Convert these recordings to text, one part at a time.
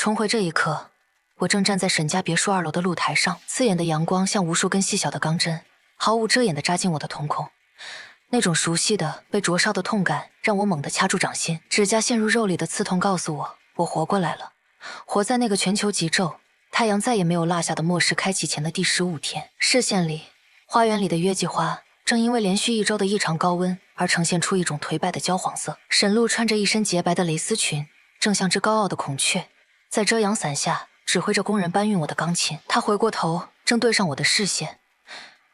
重回这一刻，我正站在沈家别墅2楼的露台上，刺眼的阳光像无数根细小的钢针，毫无遮掩地扎进我的瞳孔。那种熟悉的被灼烧的痛感让我猛地掐住掌心，指甲陷入肉里的刺痛告诉我活过来了，活在那个全球极昼，太阳再也没有落下的末世开启前的第15天。视线里，花园里的月季花正因为连续1周的异常高温而呈现出一种颓败的焦黄色。沈露穿着一身洁白的蕾丝裙，正像只高傲的孔雀，在遮阳伞下指挥着工人搬运我的钢琴。他回过头，正对上我的视线，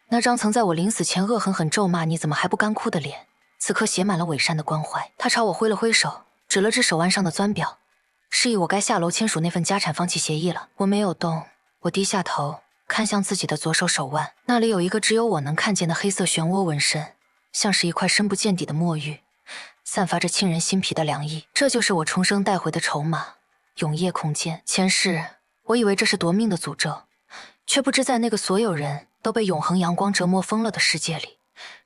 那张曾在我临死前恶狠狠咒骂你怎么还不干枯的脸，此刻写满了伪善的关怀。他朝我挥了挥手，指了指手腕上的钻表，示意我该下楼签署那份家产放弃协议了。我没有动，我低下头看向自己的左手手腕，那里有一个只有我能看见的黑色漩涡纹身，像是一块深不见底的墨玉，散发着沁人心脾的凉意。这就是我重生带回的筹码，永夜空间。前世我以为这是夺命的诅咒，却不知在那个所有人都被永恒阳光折磨疯了的世界里，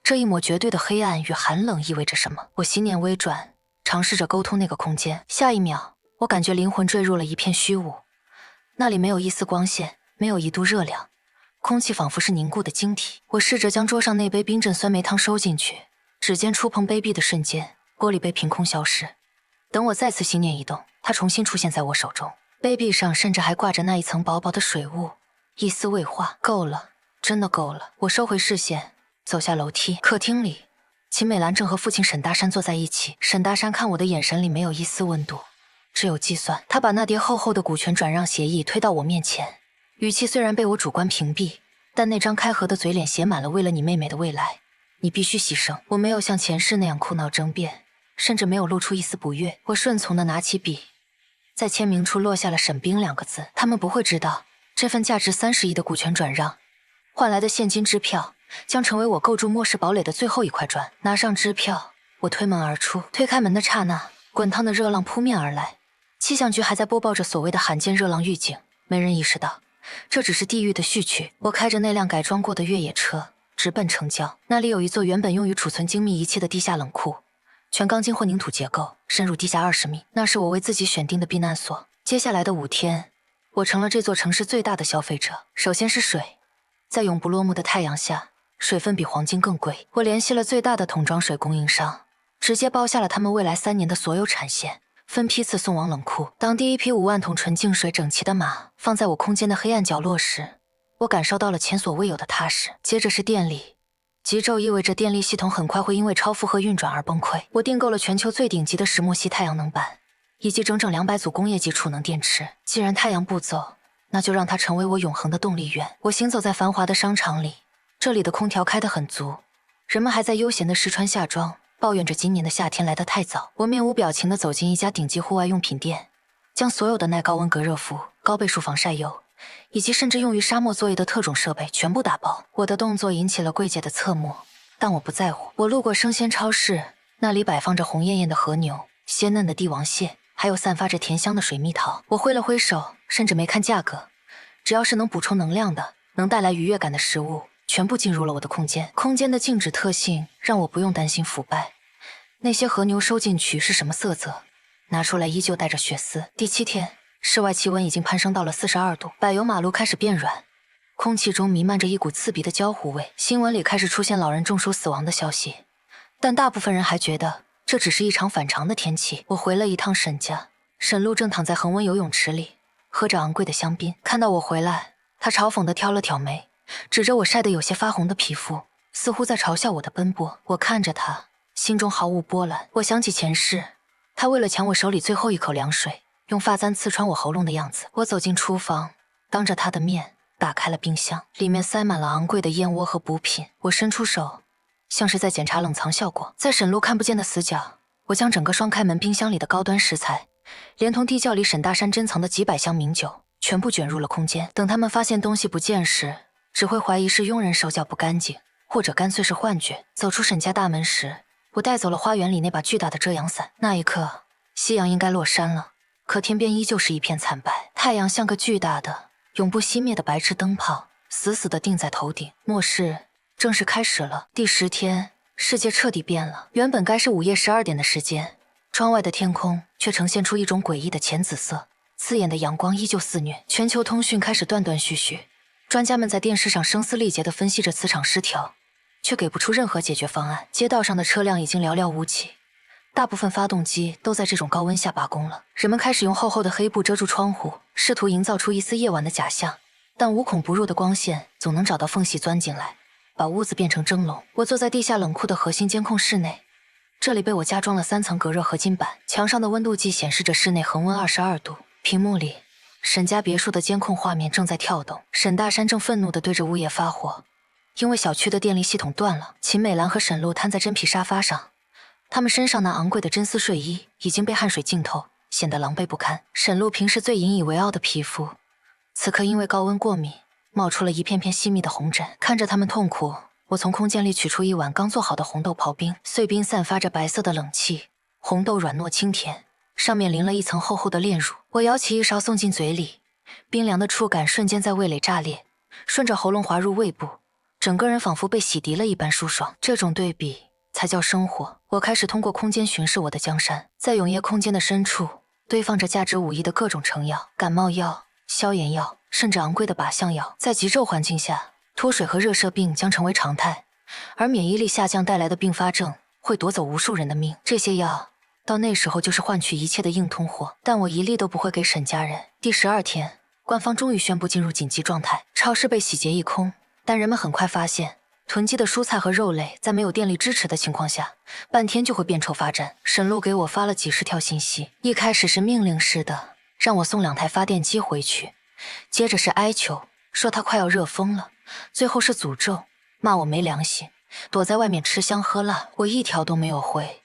这一抹绝对的黑暗与寒冷意味着什么。我心念微转，尝试着沟通那个空间。下一秒，我感觉灵魂坠入了一片虚无，那里没有一丝光线，没有一度热量，空气仿佛是凝固的晶体。我试着将桌上那杯冰镇酸梅汤收进去，指尖触碰杯壁的瞬间，玻璃杯凭空消失。等我再次心念一动，它重新出现在我手中，杯壁上甚至还挂着那一层薄薄的水雾，一丝未化。够了，真的够了。我收回视线，走下楼梯。客厅里，秦美兰正和父亲沈大山坐在一起。沈大山看我的眼神里没有一丝温度，只有计算。他把那叠厚厚的股权转让协议推到我面前，语气虽然被我主观屏蔽，但那张开合的嘴脸写满了为了你妹妹的未来，你必须牺牲。我没有像前世那样哭闹争辩，甚至没有露出一丝不悦。我顺从地拿起笔，在签名处落下了沈冰2个字。他们不会知道，这份价值30亿的股权转让换来的现金支票将成为我构筑末世堡垒的最后一块砖。拿上支票，我推门而出。推开门的刹那，滚烫的热浪扑面而来，气象局还在播报着所谓的罕见热浪预警。没人意识到这只是地狱的序曲。我开着那辆改装过的越野车直奔城郊，那里有一座原本用于储存精密仪器的地下冷库，全钢筋混凝土结构，深入地下20米。那是我为自己选定的避难所。接下来的5天，我成了这座城市最大的消费者。首先是水，在永不落幕的太阳下，水分比黄金更贵。我联系了最大的桶装水供应商，直接包下了他们未来3年的所有产线，分批次送往冷库。当第一批5万桶纯净水整齐的码放在我空间的黑暗角落时，我感受到了前所未有的踏实。接着是电力，极昼意味着电力系统很快会因为超负荷运转而崩溃。我订购了全球最顶级的石墨烯太阳能板，以及整整200组工业级储能电池。既然太阳不走，那就让它成为我永恒的动力源。我行走在繁华的商场里，这里的空调开得很足，人们还在悠闲地试穿夏装，抱怨着今年的夏天来得太早。我面无表情地走进一家顶级户外用品店，将所有的耐高温隔热服、高倍数防晒油以及甚至用于沙漠作业的特种设备全部打包。我的动作引起了柜姐的侧目，但我不在乎。我路过生鲜超市，那里摆放着红艳艳的和牛、鲜嫩的帝王蟹，还有散发着甜香的水蜜桃。我挥了挥手，甚至没看价格，只要是能补充能量的、能带来愉悦感的食物，全部进入了我的空间。空间的静止特性让我不用担心腐败。那些和牛收进去是什么色泽，拿出来依旧带着血丝。第7天，室外气温已经攀升到了42度，柏油马路开始变软，空气中弥漫着一股刺鼻的焦糊味。新闻里开始出现老人中暑死亡的消息，但大部分人还觉得这只是一场反常的天气。我回了一趟沈家，沈露正躺在恒温游泳池里，喝着昂贵的香槟。看到我回来，他嘲讽地挑了挑眉，指着我晒得有些发红的皮肤，似乎在嘲笑我的奔波。我看着他，心中毫无波澜。我想起前世，他为了抢我手里最后一口凉水，用发簪刺穿我喉咙的样子。我走进厨房，当着他的面打开了冰箱，里面塞满了昂贵的燕窝和补品。我伸出手，像是在检查冷藏效果。在沈露看不见的死角，我将整个双开门冰箱里的高端食材，连同地窖里沈大山珍藏的几百箱名酒，全部卷入了空间。等他们发现东西不见时，只会怀疑是佣人手脚不干净，或者干脆是幻觉。走出沈家大门时，我带走了花园里那把巨大的遮阳伞。那一刻，夕阳应该落山了，可天边依旧是一片惨白。太阳像个巨大的、永不熄灭的白炽灯泡，死死地定在头顶。末世正式开始了。第10天，世界彻底变了。原本该是午夜12点的时间，窗外的天空却呈现出一种诡异的浅紫色，刺眼的阳光依旧肆虐，全球通讯开始断断续续。专家们在电视上声嘶力竭地分析着磁场失调，却给不出任何解决方案。街道上的车辆已经寥寥无几，大部分发动机都在这种高温下罢工了。人们开始用厚厚的黑布遮住窗户，试图营造出一丝夜晚的假象，但无孔不入的光线总能找到缝隙钻进来，把屋子变成蒸笼。我坐在地下冷库的核心监控室内，这里被我加装了3层隔热合金板，墙上的温度计显示着室内恒温22度。屏幕里，沈家别墅的监控画面正在跳动，沈大山正愤怒地对着物业发火，因为小区的电力系统断了。秦美兰和沈露瘫在真皮沙发上，他们身上那昂贵的真丝睡衣已经被汗水浸透，显得狼狈不堪。沈露平时最引以为傲的皮肤，此刻因为高温过敏，冒出了一片片细密的红疹。看着他们痛苦，我从空间里取出一碗刚做好的红豆刨冰，碎冰散发着白色的冷气，红豆软糯清甜，上面淋了一层厚厚的炼乳。我舀起一勺送进嘴里，冰凉的触感瞬间在味蕾炸裂，顺着喉咙滑入胃部，整个人仿佛被洗涤了一般舒爽。这种对比才叫生活。我开始通过空间巡视我的江山，在永夜空间的深处堆放着价值5亿的各种成药、感冒药、消炎药，甚至昂贵的靶向药。在极昼环境下，脱水和热射病将成为常态，而免疫力下降带来的并发症会夺走无数人的命。这些药到那时候就是换取一切的硬通货，但我一粒都不会给沈家人。第12天，官方终于宣布进入紧急状态，超市被洗劫一空，但人们很快发现，囤积的蔬菜和肉类在没有电力支持的情况下，半天就会变臭发展。沈露给我发了几十条信息，一开始是命令式的，让我送2台发电机回去，接着是哀求，说他快要热疯了，最后是诅咒，骂我没良心，躲在外面吃香喝辣。我一条都没有回，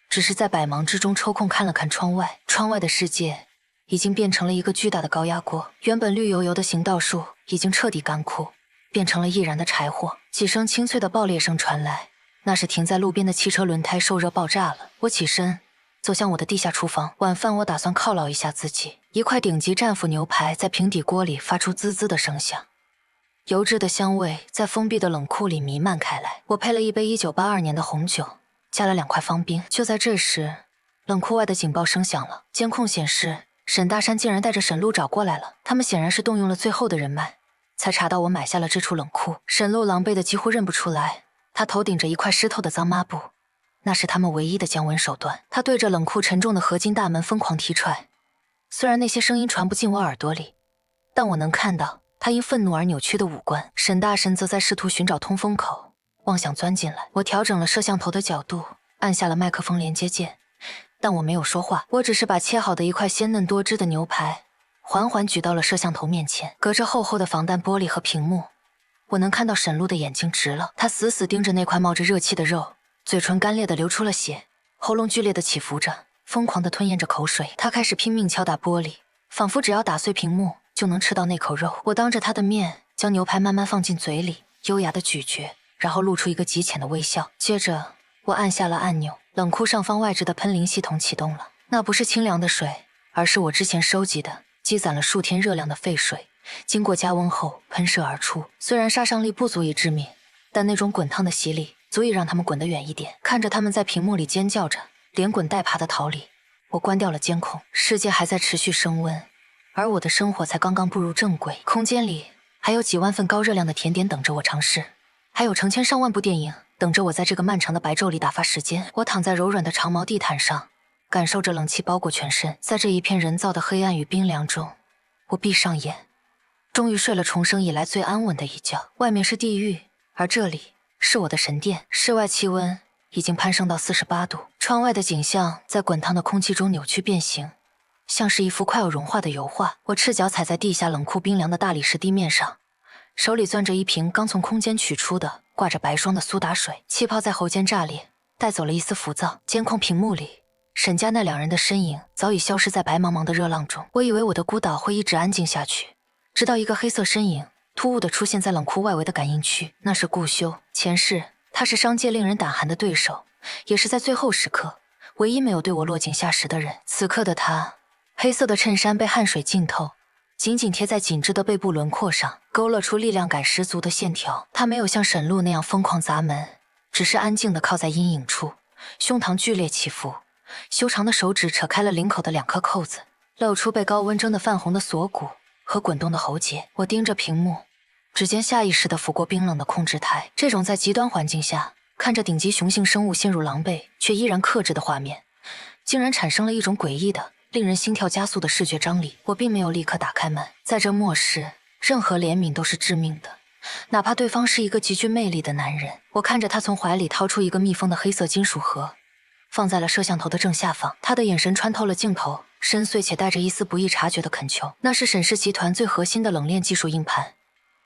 只是在百忙之中抽空看了看窗外，窗外的世界已经变成了一个巨大的高压锅，原本绿油油的行道树已经彻底干枯，变成了易燃的柴火。几声清脆的爆裂声传来，那是停在路边的汽车轮胎受热爆炸了。我起身走向我的地下厨房，晚饭我打算犒劳一下自己。一块顶级战斧牛排在平底锅里发出滋滋的声响，油脂的香味在封闭的冷库里弥漫开来。我配了一杯1982年的红酒，加了2块方冰。就在这时，冷库外的警报声响了，监控显示沈大山竟然带着沈露找过来了。他们显然是动用了最后的人脉，才查到我买下了这处冷库。沈露狼狈的几乎认不出来，他头顶着一块湿透的脏抹布，那是他们唯一的降温手段。他对着冷库沉重的合金大门疯狂踢踹，虽然那些声音传不进我耳朵里，但我能看到他因愤怒而扭曲的五官。沈大神则在试图寻找通风口，妄想钻进来。我调整了摄像头的角度，按下了麦克风连接键，但我没有说话，我只是把切好的一块鲜嫩多汁的牛排缓缓举到了摄像头面前。隔着厚厚的防弹玻璃和屏幕，我能看到沈露的眼睛直了，他死死盯着那块冒着热气的肉，嘴唇干裂的流出了血，喉咙剧烈的起伏着，疯狂的吞咽着口水。他开始拼命敲打玻璃，仿佛只要打碎屏幕就能吃到那口肉。我当着他的面将牛排慢慢放进嘴里，优雅的咀嚼，然后露出一个极浅的微笑。接着我按下了按钮，冷库上方外置的喷淋系统启动了。那不是清凉的水，而是我之前收集的积攒了数天热量的沸水，经过加温后喷射而出。虽然杀伤力不足以致命，但那种滚烫的洗礼足以让他们滚得远一点。看着他们在屏幕里尖叫着，连滚带爬的逃离，我关掉了监控。世界还在持续升温，而我的生活才刚刚步入正轨。空间里还有几万份高热量的甜点等着我尝试，还有成千上万部电影等着我在这个漫长的白昼里打发时间。我躺在柔软的长毛地毯上，感受着冷气包裹全身。在这一片人造的黑暗与冰凉中，我闭上眼，终于睡了重生以来最安稳的一觉。外面是地狱，而这里是我的神殿。室外气温已经攀升到48度，窗外的景象在滚烫的空气中扭曲变形，像是一幅快要融化的油画。我赤脚踩在地下冷库冰凉的大理石地面上，手里攥着一瓶刚从空间取出的挂着白霜的苏打水，气泡在喉间炸裂，带走了一丝浮躁。监控屏幕里，沈家那2人的身影早已消失在白茫茫的热浪中。我以为我的孤岛会一直安静下去，直到一个黑色身影突兀地出现在冷库外围的感应区。那是顾修，前世他是商界令人胆寒的对手，也是在最后时刻唯一没有对我落井下石的人。此刻的他，黑色的衬衫被汗水浸透，紧紧贴在紧致的背部轮廓上，勾勒出力量感十足的线条。他没有像沈露那样疯狂砸门，只是安静地靠在阴影处，胸膛剧烈起伏，修长的手指扯开了领口的2颗扣子，露出被高温蒸得泛红的锁骨和滚动的喉结。我盯着屏幕，指尖下意识地拂过冰冷的控制台。这种在极端环境下看着顶级雄性生物陷入狼狈却依然克制的画面，竟然产生了一种诡异的、令人心跳加速的视觉张力。我并没有立刻打开门，在这末世，任何怜悯都是致命的，哪怕对方是一个极具魅力的男人。我看着他从怀里掏出一个密封的黑色金属盒，放在了摄像头的正下方。他的眼神穿透了镜头，深邃且带着一丝不易察觉的恳求。那是沈氏集团最核心的冷链技术硬盘，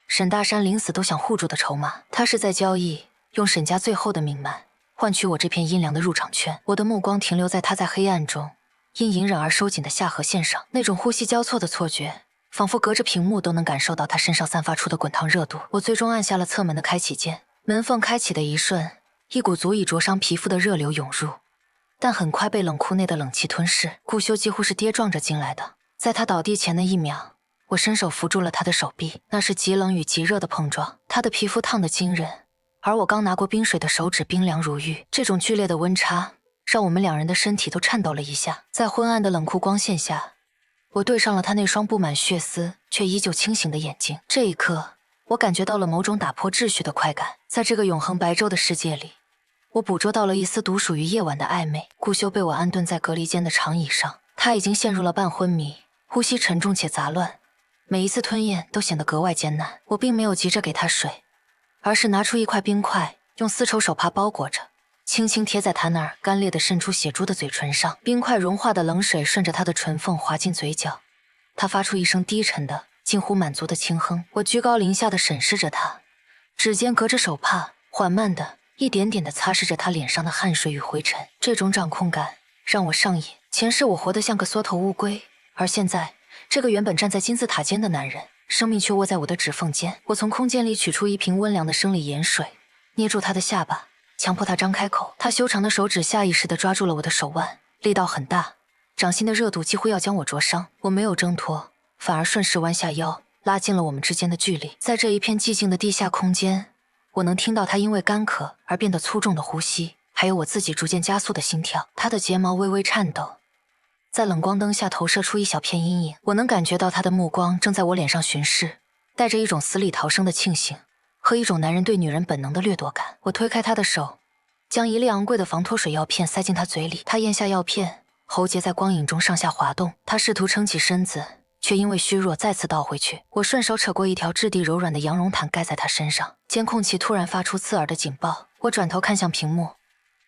沈大山临死都想护住的筹码。他是在交易，用沈家最后的命脉换取我这片阴凉的入场券。我的目光停留在他在黑暗中因隐忍而收紧的下颌线上，那种呼吸交错的错觉，仿佛隔着屏幕都能感受到他身上散发出的滚烫热度。我最终按下了侧门的开启键，门缝开启的一瞬，一股足以灼伤皮肤的热流涌入，但很快被冷库内的冷气吞噬。顾修几乎是跌撞着进来的，在他倒地前的一秒，我伸手扶住了他的手臂，那是极冷与极热的碰撞，他的皮肤烫得惊人，而我刚拿过冰水的手指冰凉如玉。这种剧烈的温差让我们两人的身体都颤抖了一下。在昏暗的冷酷光线下，我对上了他那双布满血丝却依旧清醒的眼睛。这一刻，我感觉到了某种打破秩序的快感。在这个永恒白昼的世界里，我捕捉到了一丝独属于夜晚的暧昧。顾修被我安顿在隔离间的长椅上，他已经陷入了半昏迷，呼吸沉重且杂乱，每一次吞咽都显得格外艰难。我并没有急着给他水，而是拿出一块冰块，用丝绸手帕包裹着，轻轻贴在他那儿干裂的渗出血珠的嘴唇上。冰块融化的冷水顺着他的唇缝滑进嘴角，他发出一声低沉的近乎满足的轻哼。我居高临下地审视着他，指尖隔着手帕缓慢地一点点地擦拭着他脸上的汗水与灰尘。这种掌控感让我上瘾。前世我活得像个缩头乌龟，而现在这个原本站在金字塔尖的男人，生命却握在我的指缝间。我从空间里取出一瓶温凉的生理盐水，捏住他的下巴，强迫他张开口。他修长的手指下意识地抓住了我的手腕，力道很大，掌心的热度几乎要将我灼伤。我没有挣脱，反而顺势弯下腰，拉近了我们之间的距离。在这一片寂静的地下空间，我能听到他因为干渴而变得粗重的呼吸，还有我自己逐渐加速的心跳。他的睫毛微微颤抖，在冷光灯下投射出一小片阴影。我能感觉到他的目光正在我脸上巡视，带着一种死里逃生的庆幸和一种男人对女人本能的掠夺感。我推开他的手，将一粒昂贵的防脱水药片塞进他嘴里。他咽下药片，喉结在光影中上下滑动。他试图撑起身子，却因为虚弱再次倒回去。我顺手扯过一条质地柔软的羊绒毯盖在他身上。监控器突然发出刺耳的警报，我转头看向屏幕，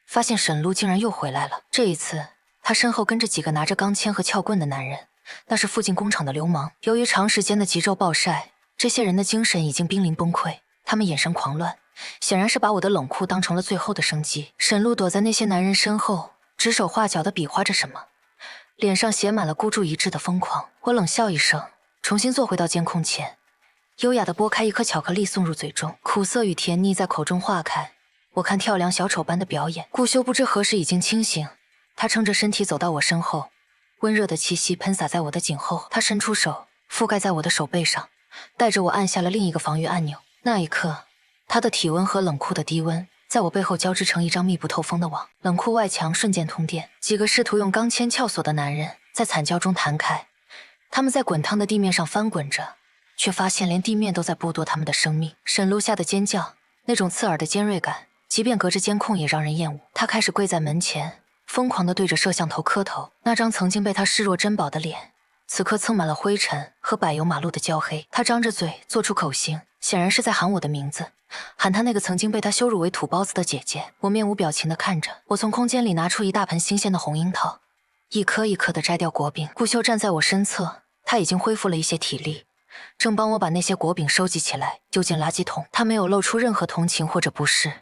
发现沈路竟然又回来了。这一次他身后跟着几个拿着钢钎和撬棍的男人，那是附近工厂的流氓。由于长时间的极昼暴晒，这些人的精神已经濒临崩溃，他们眼神狂乱，显然是把我的冷库当成了最后的生机。沈路躲在那些男人身后，指手画脚地比划着什么，脸上写满了孤注一掷的疯狂。我冷笑一声，重新坐回到监控前，优雅地剥开一颗巧克力送入嘴中，苦涩与甜腻在口中化开。我看跳梁小丑般的表演。顾修不知何时已经清醒，他撑着身体走到我身后，温热的气息喷洒在我的颈后。他伸出手覆盖在我的手背上，带着我按下了另一个防御按钮。那一刻，他的体温和冷库的低温在我背后交织成一张密不透风的网。冷库外墙瞬间通电，几个试图用钢钎撬锁的男人在惨叫中弹开，他们在滚烫的地面上翻滚着，却发现连地面都在剥夺他们的生命。沈路下的尖叫，那种刺耳的尖锐感，即便隔着监控也让人厌恶。他开始跪在门前，疯狂地对着摄像头磕头。那张曾经被他视若珍宝的脸，此刻蹭满了灰尘和柏油马路的焦黑。他张着嘴做出口型，显然是在喊我的名字，喊他那个曾经被他羞辱为土包子的姐姐。我面无表情地看着。我从空间里拿出一大盆新鲜的红樱桃，一颗一颗地摘掉果饼。顾秀站在我身侧，他已经恢复了一些体力，正帮我把那些果饼收集起来丢进垃圾桶。他没有露出任何同情或者不适，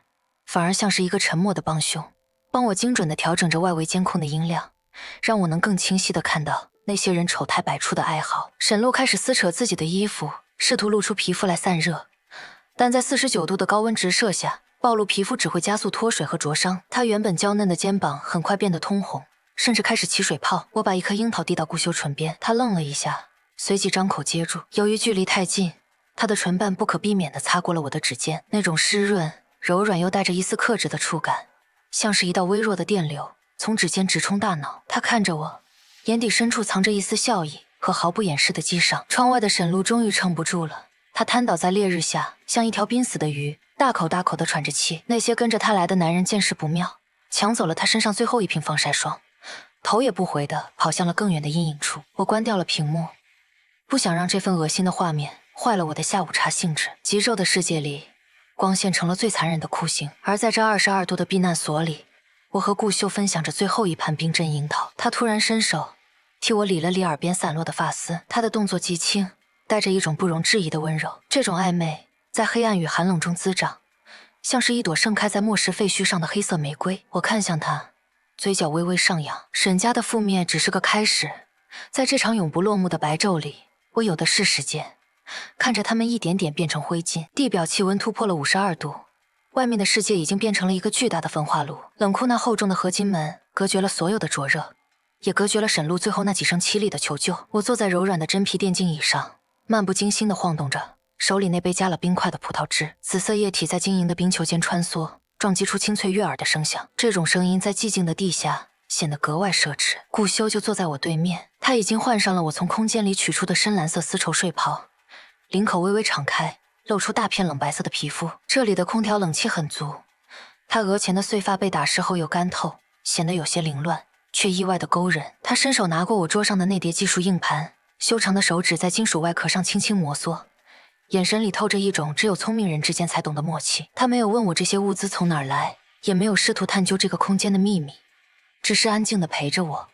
反而像是一个沉默的帮凶，帮我精准地调整着外围监控的音量，让我能更清晰地看到那些人丑态百出的哀嚎。沈路开始撕扯自己的衣服，试图露出皮肤来散热，但在49度的高温直射下，暴露皮肤只会加速脱水和灼伤。他原本娇嫩的肩膀很快变得通红，甚至开始起水泡。我把一颗樱桃递到顾修唇边，他愣了一下，随即张口接住。由于距离太近，他的唇瓣不可避免地擦过了我的指尖，那种湿润、柔软又带着一丝克制的触感，像是一道微弱的电流从指尖直冲大脑。他看着我，眼底深处藏着一丝笑意和毫不掩饰的讥赏。窗外的沈路终于撑不住了，他瘫倒在烈日下，像一条濒死的鱼，大口大口地喘着气。那些跟着他来的男人见势不妙，抢走了他身上最后一瓶防晒霜，头也不回地跑向了更远的阴影处。我关掉了屏幕，不想让这份恶心的画面坏了我的下午茶兴致。极昼的世界里，光线成了最残忍的酷刑，而在这22度的避难所里，我和顾秀分享着最后一盘冰镇樱桃。他突然伸手替我理了理耳边散落的发丝，他的动作极轻，带着一种不容置疑的温柔。这种暧昧在黑暗与寒冷中滋长，像是一朵盛开在末世废墟上的黑色玫瑰。我看向他，嘴角微微上扬。沈家的覆灭只是个开始，在这场永不落幕的白昼里，我有的是时间看着他们一点点变成灰烬。地表气温突破了52度，外面的世界已经变成了一个巨大的焚化炉。冷库那厚重的合金门隔绝了所有的灼热，也隔绝了沈路最后那几声凄厉的求救。我坐在柔软的真皮电竞椅上，漫不经心地晃动着手里那杯加了冰块的葡萄汁。紫色液体在晶莹的冰球间穿梭，撞击出清脆悦耳的声响。这种声音在寂静的地下显得格外奢侈。顾修就坐在我对面，他已经换上了我从空间里取出的深蓝色丝绸睡袍，领口微微敞开，露出大片冷白色的皮肤。这里的空调冷气很足，他额前的碎发被打湿后又干透，显得有些凌乱，却意外的勾人。他伸手拿过我桌上的那叠技术硬盘，修长的手指在金属外壳上轻轻摩挲，眼神里透着一种只有聪明人之间才懂的默契。他没有问我这些物资从哪儿来，也没有试图探究这个空间的秘密，只是安静地陪着我，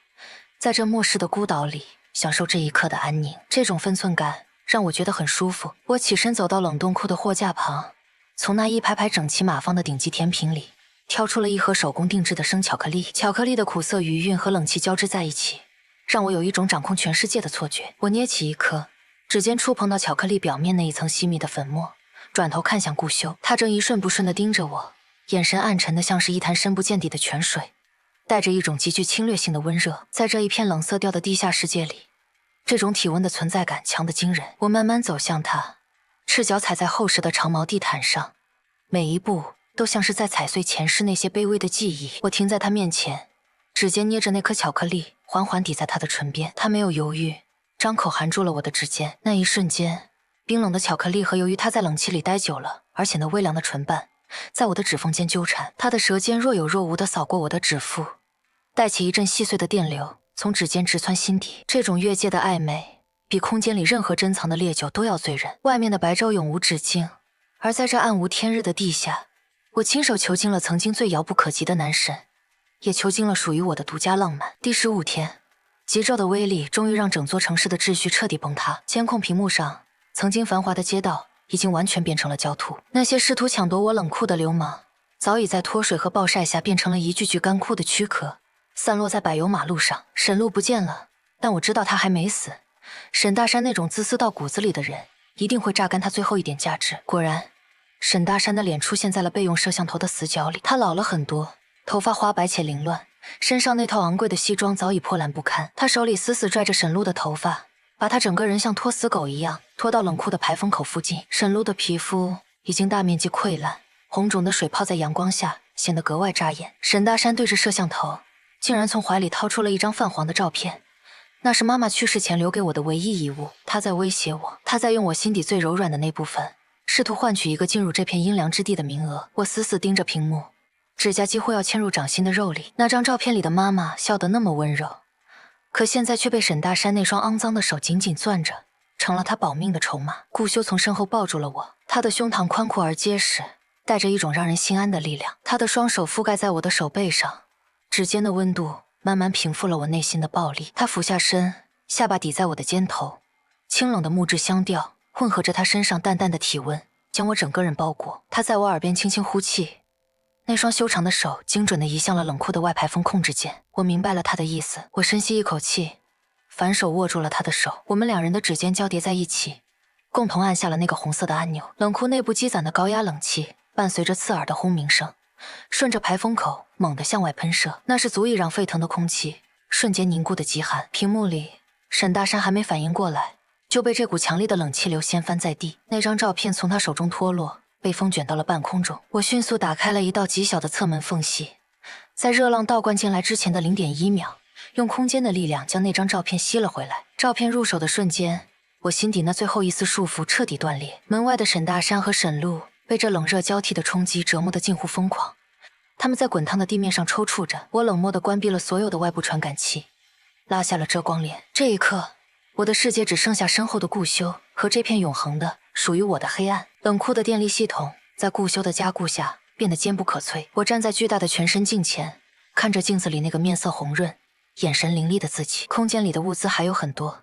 在这末世的孤岛里享受这一刻的安宁。这种分寸感让我觉得很舒服。我起身走到冷冻库的货架旁，从那一排排整齐码放的顶级甜品里挑出了一盒手工定制的生巧克力。巧克力的苦涩余韵和冷气交织在一起，让我有一种掌控全世界的错觉。我捏起一颗，指尖触碰到巧克力表面那一层细密的粉末，转头看向顾修，他正一瞬不瞬地盯着我，眼神暗沉的像是一潭深不见底的泉水，带着一种极具侵略性的温热。在这一片冷色调的地下世界里，这种体温的存在感强得惊人。我慢慢走向他，赤脚踩在厚实的长毛地毯上，每一步都像是在踩碎前世那些卑微的记忆。我停在他面前，指尖捏着那颗巧克力，缓缓抵在他的唇边。他没有犹豫，张口含住了我的指尖。那一瞬间，冰冷的巧克力和由于他在冷气里待久了而显得微凉的唇瓣在我的指缝间纠缠。他的舌尖若有若无地扫过我的指腹，带起一阵细碎的电流，从指尖直窜心底。这种越界的暧昧比空间里任何珍藏的烈酒都要醉人。外面的白昼永无止境，而在这暗无天日的地下，我亲手囚禁了曾经最遥不可及的男神，也囚禁了属于我的独家浪漫。第15天，极昼的威力终于让整座城市的秩序彻底崩塌。监控屏幕上，曾经繁华的街道已经完全变成了焦土。那些试图抢夺我冷库的流氓，早已在脱水和暴晒下变成了一具具干枯的躯壳，散落在柏油马路上。沈路不见了，但我知道他还没死。沈大山那种自私到骨子里的人，一定会榨干他最后一点价值。果然，沈大山的脸出现在了备用摄像头的死角里。他老了很多，头发花白且凌乱，身上那套昂贵的西装早已破烂不堪。他手里死死拽着沈路的头发，把他整个人像拖死狗一样拖到冷库的排风口附近。沈路的皮肤已经大面积溃烂，红肿的水泡在阳光下显得格外扎眼。沈大山对着摄像头，竟然从怀里掏出了一张泛黄的照片，那是妈妈去世前留给我的唯一遗物。他在威胁我，他在用我心底最柔软的那部分，试图换取一个进入这片阴凉之地的名额。我死死盯着屏幕，指甲几乎要嵌入掌心的肉里。那张照片里的妈妈笑得那么温柔，可现在却被沈大山那双肮脏的手紧紧攥着，成了他保命的筹码。顾修从身后抱住了我，他的胸膛宽阔而结实，带着一种让人心安的力量。他的双手覆盖在我的手背上，指尖的温度慢慢平复了我内心的暴力。他俯下身，下巴抵在我的肩头，清冷的木质香调混合着他身上淡淡的体温，将我整个人包裹。他在我耳边轻轻呼气，那双修长的手精准地移向了冷库的外排风控制键。我明白了他的意思，我深吸一口气，反手握住了他的手。我们两人的指尖交叠在一起，共同按下了那个红色的按钮。冷库内部积攒的高压冷气伴随着刺耳的轰鸣声，顺着排风口猛地向外喷射，那是足以让沸腾的空气瞬间凝固的极寒。屏幕里，沈大山还没反应过来，就被这股强烈的冷气流掀翻在地。那张照片从他手中脱落，被风卷到了半空中。我迅速打开了一道极小的侧门缝隙，在热浪倒灌进来之前的0.1秒，用空间的力量将那张照片吸了回来。照片入手的瞬间，我心底那最后一丝束缚彻底断裂。门外的沈大山和沈路被这冷热交替的冲击折磨得近乎疯狂，他们在滚烫的地面上抽搐着。我冷漠地关闭了所有的外部传感器，拉下了遮光帘。这一刻，我的世界只剩下身后的顾修和这片永恒的属于我的黑暗。冷酷的电力系统在顾修的加固下变得坚不可摧。我站在巨大的全身镜前，看着镜子里那个面色红润、眼神凌厉的自己。空间里的物资还有很多，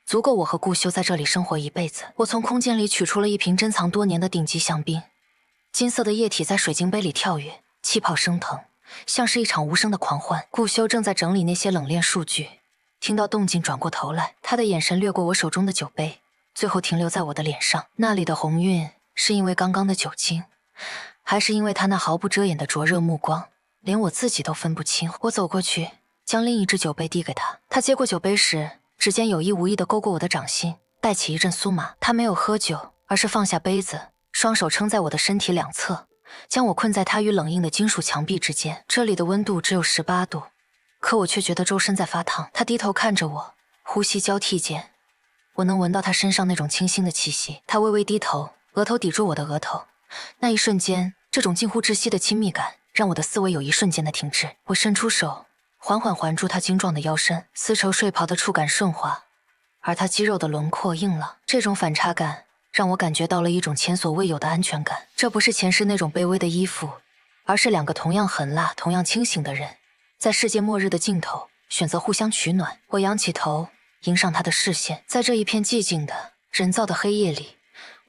足够我和顾修在这里生活一辈子。我从空间里取出了一瓶珍藏多年的顶级香槟，金色的液体在水晶杯里跳跃，气泡升腾，像是一场无声的狂欢。顾修正在整理那些冷链数据，听到动静转过头来，他的眼神掠过我手中的酒杯，最后停留在我的脸上。那里的红晕是因为刚刚的酒精，还是因为他那毫不遮掩的灼热目光，连我自己都分不清。我走过去，将另一只酒杯递给他。他接过酒杯时，指尖有意无意地勾过我的掌心，带起一阵酥麻。他没有喝酒，而是放下杯子，双手撑在我的身体两侧，将我困在他与冷硬的金属墙壁之间。这里的温度只有18度，可我却觉得周身在发烫。他低头看着我，呼吸交替间，我能闻到他身上那种清新的气息。他微微低头，额头抵住我的额头。那一瞬间，这种近乎窒息的亲密感让我的思维有一瞬间的停滞。我伸出手，缓缓环住他精壮的腰身，丝绸睡袍的触感顺滑，而他肌肉的轮廓硬朗。这种反差感让我感觉到了一种前所未有的安全感。这不是前世那种卑微的依附，而是两个同样狠辣、同样清醒的人，在世界末日的尽头选择互相取暖。我仰起头，迎上他的视线，在这一片寂静的人造的黑夜里，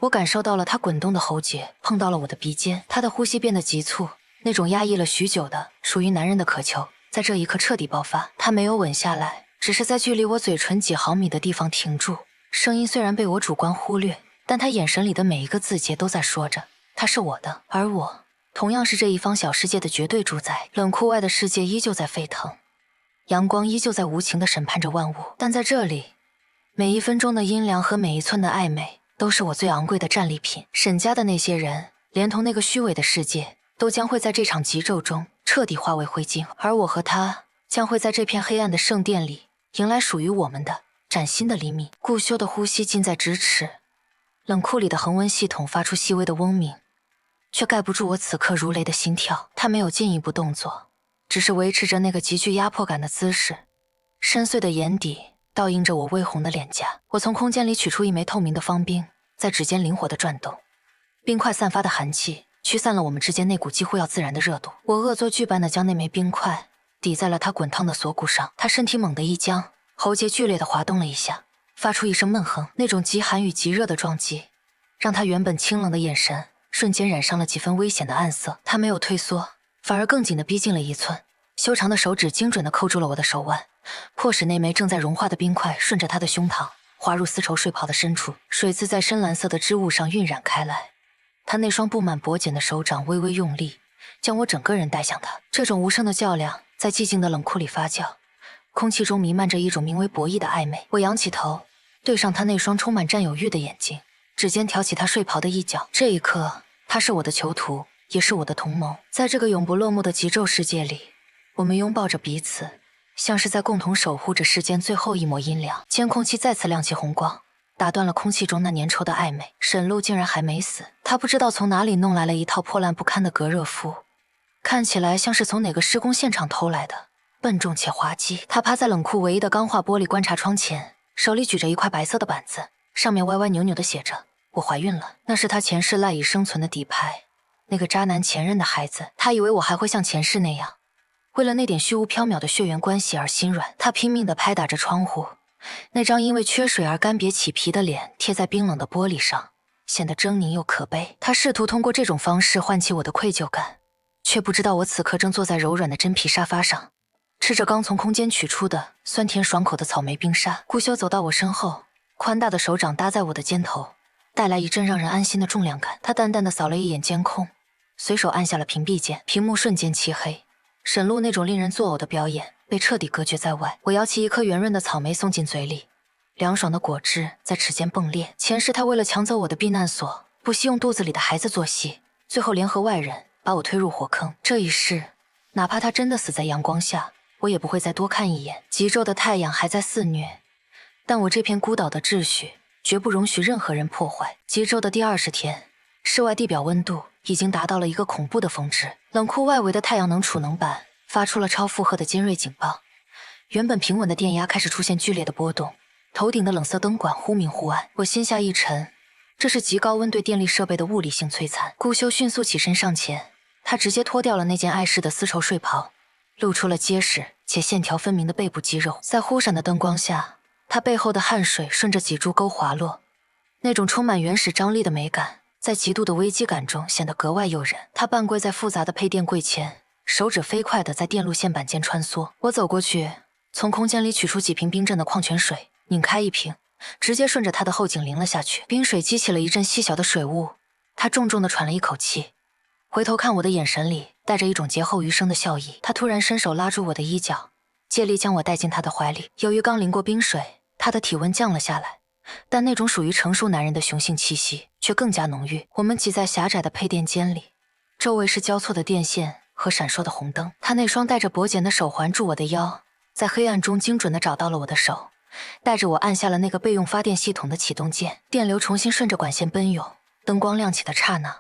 我感受到了他滚动的喉结碰到了我的鼻尖。他的呼吸变得急促，那种压抑了许久的属于男人的渴求在这一刻彻底爆发。他没有吻下来，只是在距离我嘴唇几毫米的地方停住。声音虽然被我主观忽略，但他眼神里的每一个字节都在说着他是我的，而我同样是这一方小世界的绝对主宰。冷酷外的世界依旧在沸腾，阳光依旧在无情地审判着万物，但在这里，每一分钟的阴凉和每一寸的暧昧都是我最昂贵的战利品。沈家的那些人，连同那个虚伪的世界，都将会在这场急骤中彻底化为灰烬，而我和他将会在这片黑暗的圣殿里迎来属于我们的崭新的黎明。顾修的呼吸近在咫尺，冷库里的恒温系统发出细微的嗡鸣，却盖不住我此刻如雷的心跳。他没有进一步动作，只是维持着那个极具压迫感的姿势，深邃的眼底倒映着我微红的脸颊。我从空间里取出一枚透明的方冰，在指尖灵活地转动，冰块散发的寒气驱散了我们之间那股几乎要自燃的热度。我恶作剧般地将那枚冰块抵在了他滚烫的锁骨上，他身体猛地一僵，喉结剧烈地滑动了一下，发出一声闷哼。那种极寒与极热的撞击，让他原本清冷的眼神瞬间染上了几分危险的暗色。他没有退缩，反而更紧地逼近了一寸，修长的手指精准地扣住了我的手腕，迫使那枚正在融化的冰块顺着他的胸膛滑入丝绸睡袍的深处，水渍在深蓝色的织物上晕染开来。他那双布满薄茧的手掌微微用力，将我整个人带向他。这种无声的较量在寂静的冷库里发酵，空气中弥漫着一种名为博弈的暧昧。我仰起头，对上他那双充满占有欲的眼睛，指尖挑起他睡袍的一角。这一刻，他是我的囚徒，也是我的同盟。在这个永不落幕的极昼世界里，我们拥抱着彼此，像是在共同守护着世间最后一抹阴凉。监控器再次亮起红光，打断了空气中那粘稠的暧昧。沈路竟然还没死，他不知道从哪里弄来了一套破烂不堪的隔热服，看起来像是从哪个施工现场偷来的，笨重且滑稽。他趴在冷库唯一的钢化玻璃观察窗前，手里举着一块白色的板子，上面歪歪扭扭地写着我怀孕了。那是他前世赖以生存的底牌，那个渣男前任的孩子。他以为我还会像前世那样为了那点虚无缥缈的血缘关系而心软。他拼命地拍打着窗户，那张因为缺水而干瘪起皮的脸贴在冰冷的玻璃上，显得狰狞又可悲。他试图通过这种方式唤起我的愧疚感，却不知道我此刻正坐在柔软的真皮沙发上，吃着刚从空间取出的酸甜爽口的草莓冰沙。顾修走到我身后，宽大的手掌搭在我的肩头，带来一阵让人安心的重量感。他淡淡地扫了一眼监控，随手按下了屏蔽键，屏幕瞬间漆黑。沈路那种令人作呕的表演被彻底隔绝在外。我舀起一颗圆润的草莓送进嘴里，凉爽的果汁在齿间迸裂。前世他为了抢走我的避难所，不惜用肚子里的孩子做戏，最后联合外人把我推入火坑。这一世，哪怕他真的死在阳光下，我也不会再多看一眼。极昼的太阳还在肆虐，但我这片孤岛的秩序绝不容许任何人破坏。极昼的第20天，室外地表温度已经达到了一个恐怖的峰值，冷库外围的太阳能储能板发出了超负荷的尖锐警报，原本平稳的电压开始出现剧烈的波动，头顶的冷色灯管忽明忽暗。我心下一沉，这是极高温对电力设备的物理性摧残。顾修迅速起身上前，他直接脱掉了那件碍事的丝绸睡袍，露出了结实且线条分明的背部肌肉。在忽闪的灯光下，他背后的汗水顺着脊柱沟滑落，那种充满原始张力的美感在极度的危机感中显得格外诱人。他半跪在复杂的配电柜前，手指飞快地在电路线板间穿梭。我走过去，从空间里取出几瓶冰镇的矿泉水，拧开一瓶，直接顺着他的后颈淋了下去。冰水激起了一阵细小的水雾，他重重地喘了一口气，回头看我的眼神里带着一种劫后余生的笑意。他突然伸手拉住我的衣角，借力将我带进他的怀里。由于刚淋过冰水，他的体温降了下来，但那种属于成熟男人的雄性气息却更加浓郁。我们挤在狭窄的配电间里，周围是交错的电线和闪烁的红灯。他那双带着脖茧的手环住我的腰，在黑暗中精准地找到了我的手，带着我按下了那个备用发电系统的启动键。电流重新顺着管线奔涌，灯光亮起的刹那，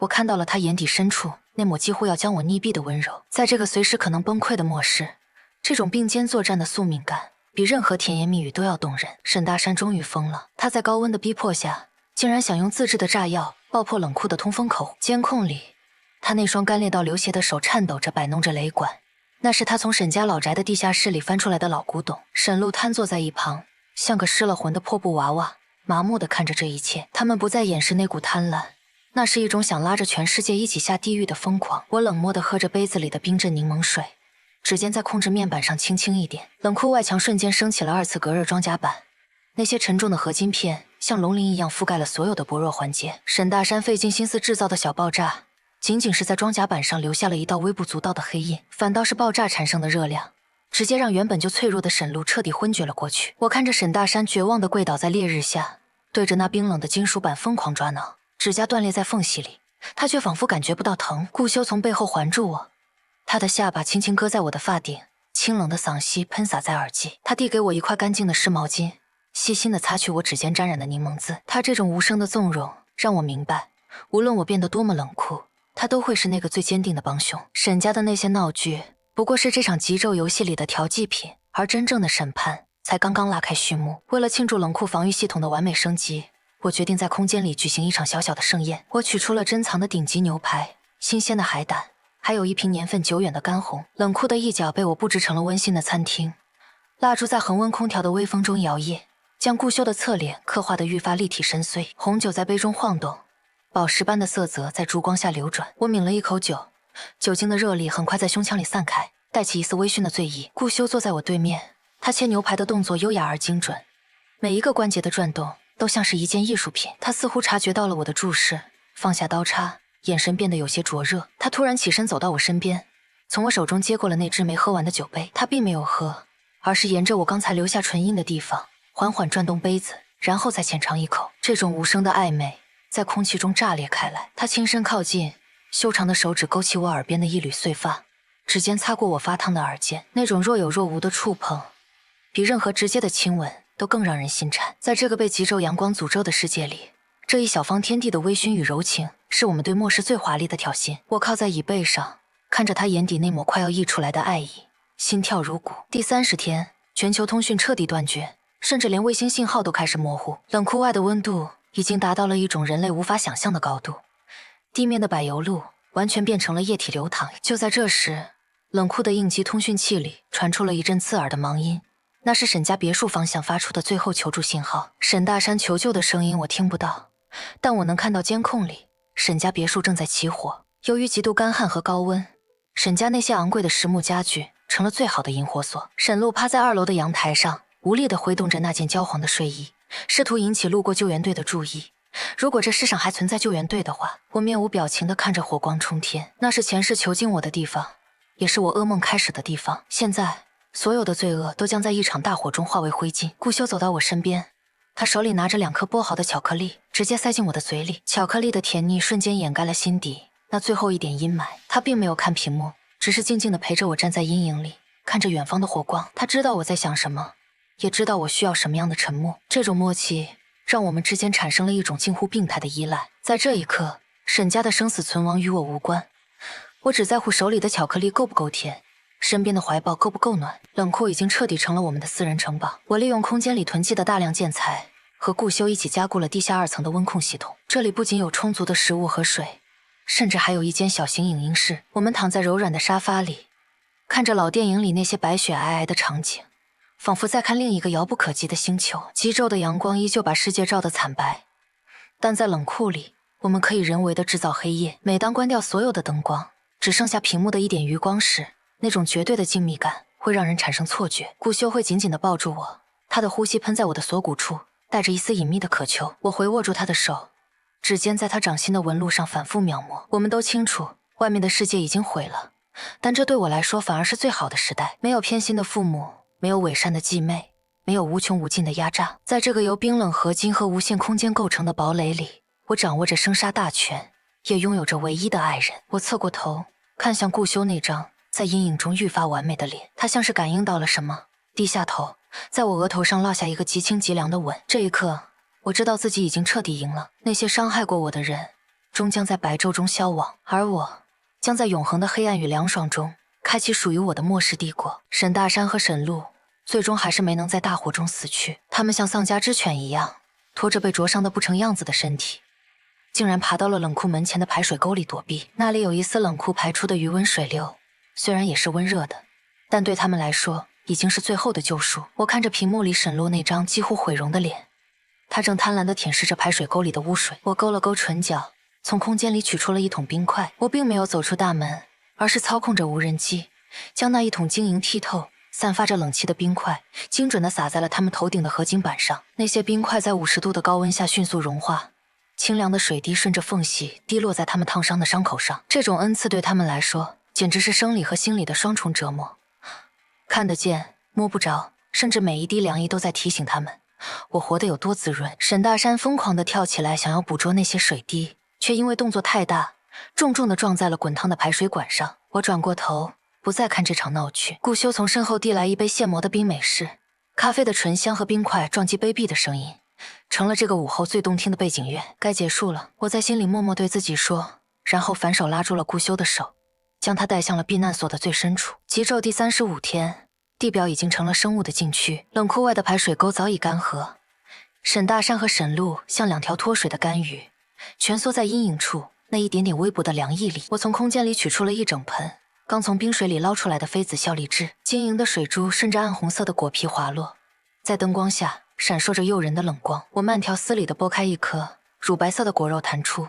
我看到了他眼底深处那抹几乎要将我溺毙的温柔。在这个随时可能崩溃的末世，这种并肩作战的宿命感比任何甜言蜜语都要动人。沈大山终于疯了，他在高温的逼迫下，竟然想用自制的炸药爆破冷库的通风口。监控里，他那双干裂到流血的手颤抖着摆弄着雷管，那是他从沈家老宅的地下室里翻出来的老古董。沈路瘫坐在一旁，像个失了魂的破布娃娃，麻木地看着这一切。他们不再掩饰那股贪婪，那是一种想拉着全世界一起下地狱的疯狂。我冷漠地喝着杯子里的冰镇柠檬水，指尖在控制面板上轻轻一点，冷库外墙瞬间升起了2次隔热装甲板，那些沉重的合金片像龙鳞一样覆盖了所有的薄弱环节。沈大山费尽心思制造的小爆炸，仅仅是在装甲板上留下了一道微不足道的黑印，反倒是爆炸产生的热量直接让原本就脆弱的沈路彻底昏厥了过去。我看着沈大山绝望地跪倒在烈日下，对着那冰冷的金属板疯狂抓挠，指甲断裂在缝隙里，他却仿佛感觉不到疼。顾修从背后环住我，他的下巴轻轻搁在我的发顶，清冷的嗓息喷洒在耳际。他递给我一块干净的湿毛巾，细心地擦去我指尖沾染的柠檬渍。他这种无声的纵容让我明白，无论我变得多么冷酷，他都会是那个最坚定的帮凶。沈家的那些闹剧不过是这场极昼游戏里的调剂品，而真正的审判才刚刚拉开序幕。为了庆祝冷库防御系统的完美升级，我决定在空间里举行一场小小的盛宴。我取出了珍藏的顶级牛排、新鲜的海胆，还有一瓶年份久远的干红。冷库的一角被我布置成了温馨的餐厅，蜡烛在恒温空调的微风中摇曳，将顾修的侧脸刻画得愈发立体深邃。红酒在杯中晃动，宝石般的色泽在烛光下流转。我抿了一口酒，酒精的热力很快在胸腔里散开，带起一丝微醺的醉意。顾修坐在我对面，他切牛排的动作优雅而精准，每一个关节的转动都像是一件艺术品。他似乎察觉到了我的注视，放下刀叉，眼神变得有些灼热。他突然起身走到我身边，从我手中接过了那只没喝完的酒杯。他并没有喝，而是沿着我刚才留下唇印的地方缓缓转动杯子，然后再浅尝一口。这种无声的暧昧在空气中炸裂开来。他轻身靠近，修长的手指勾起我耳边的一缕碎发，指尖擦过我发烫的耳尖，那种若有若无的触碰比任何直接的亲吻都更让人心颤。在这个被极昼阳光诅咒的世界里，这一小方天地的微醺与柔情是我们对末世最华丽的挑衅。我靠在椅背上，看着他眼底那抹快要溢出来的爱意，心跳如鼓。第30天，全球通讯彻底断绝，甚至连卫星信号都开始模糊。冷库外的温度已经达到了一种人类无法想象的高度，地面的柏油路完全变成了液体流淌。就在这时，冷库的应急通讯器里传出了一阵刺耳的忙音，那是沈家别墅方向发出的最后求助信号。沈大山求救的声音我听不到，但我能看到监控里沈家别墅正在起火。由于极度干旱和高温，沈家那些昂贵的实木家具成了最好的引火索。沈路趴在2楼的阳台上，无力地挥动着那件焦黄的睡衣，试图引起路过救援队的注意。如果这世上还存在救援队的话，我面无表情地看着火光冲天。那是前世囚禁我的地方，也是我噩梦开始的地方。现在所有的罪恶都将在一场大火中化为灰烬。顾修走到我身边，他手里拿着2颗剥好的巧克力，直接塞进我的嘴里。巧克力的甜腻瞬间掩盖了心底那最后一点阴霾。他并没有看屏幕，只是静静地陪着我站在阴影里，看着远方的火光。他知道我在想什么，也知道我需要什么样的沉默。这种默契让我们之间产生了一种近乎病态的依赖。在这一刻，沈家的生死存亡与我无关，我只在乎手里的巧克力够不够甜，身边的怀抱够不够暖。冷库已经彻底成了我们的私人城堡。我利用空间里囤积的大量建材，和顾修一起加固了地下2层的温控系统。这里不仅有充足的食物和水，甚至还有一间小型影音室。我们躺在柔软的沙发里，看着老电影里那些白雪皑皑的场景，仿佛在看另一个遥不可及的星球。极昼的阳光依旧把世界照得惨白，但在冷库里，我们可以人为的制造黑夜。每当关掉所有的灯光，只剩下屏幕的一点余光时，那种绝对的静谧感会让人产生错觉。顾修会紧紧地抱住我，他的呼吸喷在我的锁骨处，带着一丝隐秘的渴求。我回握住他的手，指尖在他掌心的纹路上反复描摹。我们都清楚，外面的世界已经毁了，但这对我来说反而是最好的时代。没有偏心的父母，没有伪善的继妹，没有无穷无尽的压榨。在这个由冰冷合金和无限空间构成的堡垒里，我掌握着生杀大权，也拥有着唯一的爱人。我侧过头，看向顾修那张在阴影中愈发完美的脸，他像是感应到了什么，低下头，在我额头上落下一个极轻极凉的吻。这一刻，我知道自己已经彻底赢了。那些伤害过我的人，终将在白昼中消亡，而我将在永恒的黑暗与凉爽中开启属于我的末世帝国。沈大山和沈路最终还是没能在大火中死去，他们像丧家之犬一样，拖着被灼伤的不成样子的身体，竟然爬到了冷库门前的排水沟里躲避。那里有一丝冷库排出的余温水流，虽然也是温热的，但对他们来说已经是最后的救赎。我看着屏幕里沈路那张几乎毁容的脸，他正贪婪地舔舐着排水沟里的污水。我勾了勾唇角，从空间里取出了一桶冰块。我并没有走出大门，而是操控着无人机，将那一桶晶莹剔透、散发着冷气的冰块精准地撒在了他们头顶的合金板上。那些冰块在50度的高温下迅速融化，清凉的水滴顺着缝隙滴落在他们烫伤的伤口上。这种恩赐对他们来说简直是生理和心理的双重折磨。看得见，摸不着，甚至每一滴凉意都在提醒他们，我活得有多滋润。沈大山疯狂地跳起来，想要捕捉那些水滴，却因为动作太大，重重地撞在了滚烫的排水管上。我转过头，不再看这场闹剧。顾修从身后递来一杯现磨的冰美式，咖啡的醇香和冰块撞击杯壁的声音，成了这个午后最动听的背景乐。该结束了，我在心里默默对自己说，然后反手拉住了顾修的手，将他带向了避难所的最深处。极昼第35天，地表已经成了生物的禁区，冷库外的排水沟早已干涸。沈大山和沈路像2条脱水的干鱼，蜷缩在阴影处那一点点微薄的凉意里。我从空间里取出了一整盆刚从冰水里捞出来的妃子效力汁，晶莹的水珠顺着暗红色的果皮滑落，在灯光下闪烁着诱人的冷光。我慢条斯理地剥开一颗，乳白色的果肉弹出，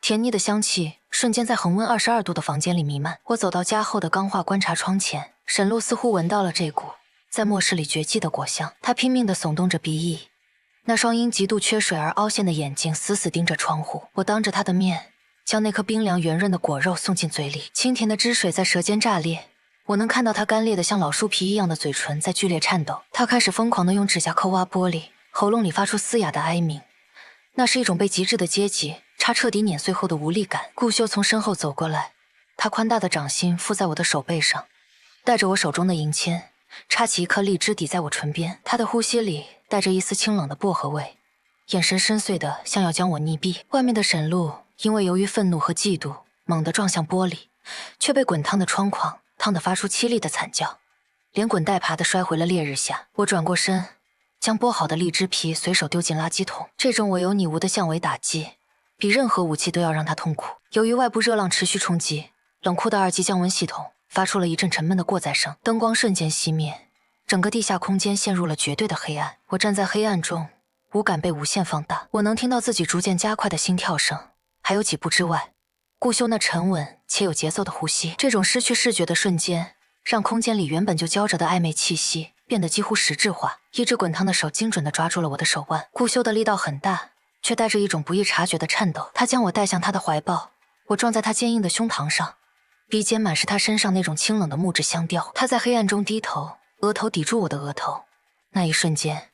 甜腻的香气瞬间在恒温22度的房间里弥漫。我走到加厚的钢化观察窗前，沈路似乎闻到了这股在末世里绝迹的果香，他拼命地耸动着鼻翼，那双因极度缺水而凹陷的眼睛死死盯着窗户。我当着他的面将那颗冰凉圆润的果肉送进嘴里，清甜的汁水在舌尖炸裂，我能看到他干裂的像老树皮一样的嘴唇在剧烈颤抖。他开始疯狂地用指甲抠挖玻璃，喉咙里发出嘶哑的哀鸣，那是一种被极致的阶级差彻底碾碎后的无力感。顾修从身后走过来，他宽大的掌心附在我的手背上，带着我手中的银签，插起一颗荔枝抵在我唇边。他的呼吸里带着一丝清冷的薄荷味，眼神深邃的像要将我溺毙。外面的沈路因为由于愤怒和嫉妒猛地撞向玻璃，却被滚烫的窗框烫得发出凄厉的惨叫，连滚带爬地摔回了烈日下。我转过身，将剥好的荔枝皮随手丢进垃圾桶。这种我有你无的降维打击，比任何武器都要让他痛苦。由于外部热浪持续冲击，冷库的2级降温系统发出了一阵沉闷的过载声，灯光瞬间熄灭，整个地下空间陷入了绝对的黑暗。我站在黑暗中，五感被无限放大，我能听到自己逐渐加快的心跳声，还有几步之外，顾修那沉稳且有节奏的呼吸。这种失去视觉的瞬间，让空间里原本就焦着的暧昧气息变得几乎实质化。一只滚烫的手精准地抓住了我的手腕，顾修的力道很大，却带着一种不易察觉的颤抖。他将我带向他的怀抱，我撞在他坚硬的胸膛上，鼻尖满是他身上那种清冷的木质香调。他在黑暗中低头，额头抵住我的额头。那一瞬间，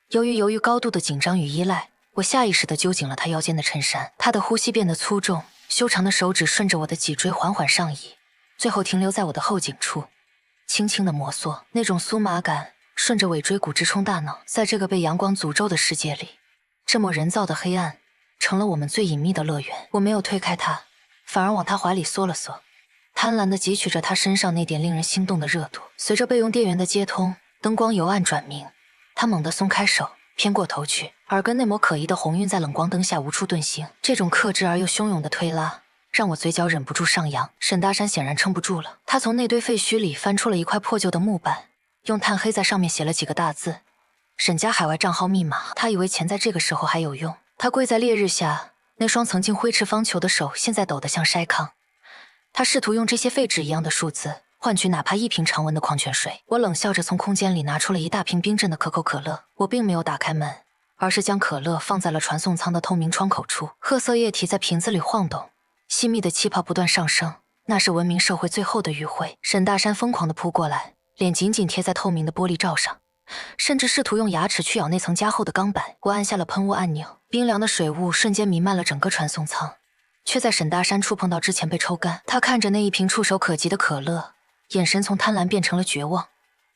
由于高度的紧张与依赖，我下意识地揪紧了他腰间的衬衫。他的呼吸变得粗重，修长的手指顺着我的脊椎缓缓上移，最后停留在我的后颈处，轻轻的摩挲，那种酥麻感顺着尾椎骨直冲大脑。在这个被阳光诅咒的世界里，这抹人造的黑暗成了我们最隐秘的乐园。我没有推开他，反而往他怀里缩了缩，贪婪地汲取着他身上那点令人心动的热度。随着备用电源的接通，灯光由暗转明，他猛地松开手，偏过头去，耳根那抹可疑的红晕在冷光灯下无处遁形。这种克制而又汹涌的推拉让我嘴角忍不住上扬。沈大山显然撑不住了，他从那堆废墟里翻出了一块破旧的木板，用炭黑在上面写了几个大字：沈家海外账号密码。他以为钱在这个时候还有用。他跪在烈日下，那双曾经挥斥方遒的手现在抖得像筛糠。他试图用这些废纸一样的数字换取哪怕一瓶常温的矿泉水。我冷笑着从空间里拿出了一大瓶冰镇的可口可乐。我并没有打开门，而是将可乐放在了传送舱的透明窗口处。褐色液体在瓶子里晃动，细密的气泡不断上升，那是文明社会最后的余晖。沈大山疯狂地扑过来，脸紧紧贴在透明的玻璃罩上，甚至试图用牙齿去咬那层加厚的钢板。我按下了喷雾按钮，冰凉的水雾瞬间弥漫了整个传送舱，却在沈大山触碰到之前被抽干。他看着那一瓶触手可及的可乐，眼神从贪婪变成了绝望，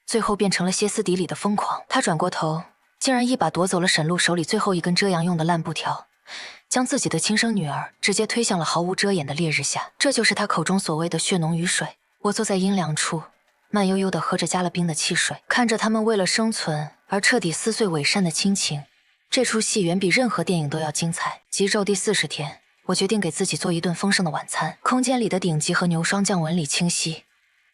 最后变成了歇斯底里的疯狂。他转过头，竟然一把夺走了沈露手里最后一根遮阳用的烂布条，将自己的亲生女儿直接推向了毫无遮掩的烈日下。这就是他口中所谓的血浓于水。我坐在阴凉处，慢悠悠地喝着加了冰的汽水，看着他们为了生存而彻底撕碎伪善的亲情。这出戏远比任何电影都要精彩。极昼第40天，我决定给自己做一顿丰盛的晚餐。空间里的顶级和牛霜降纹理清晰，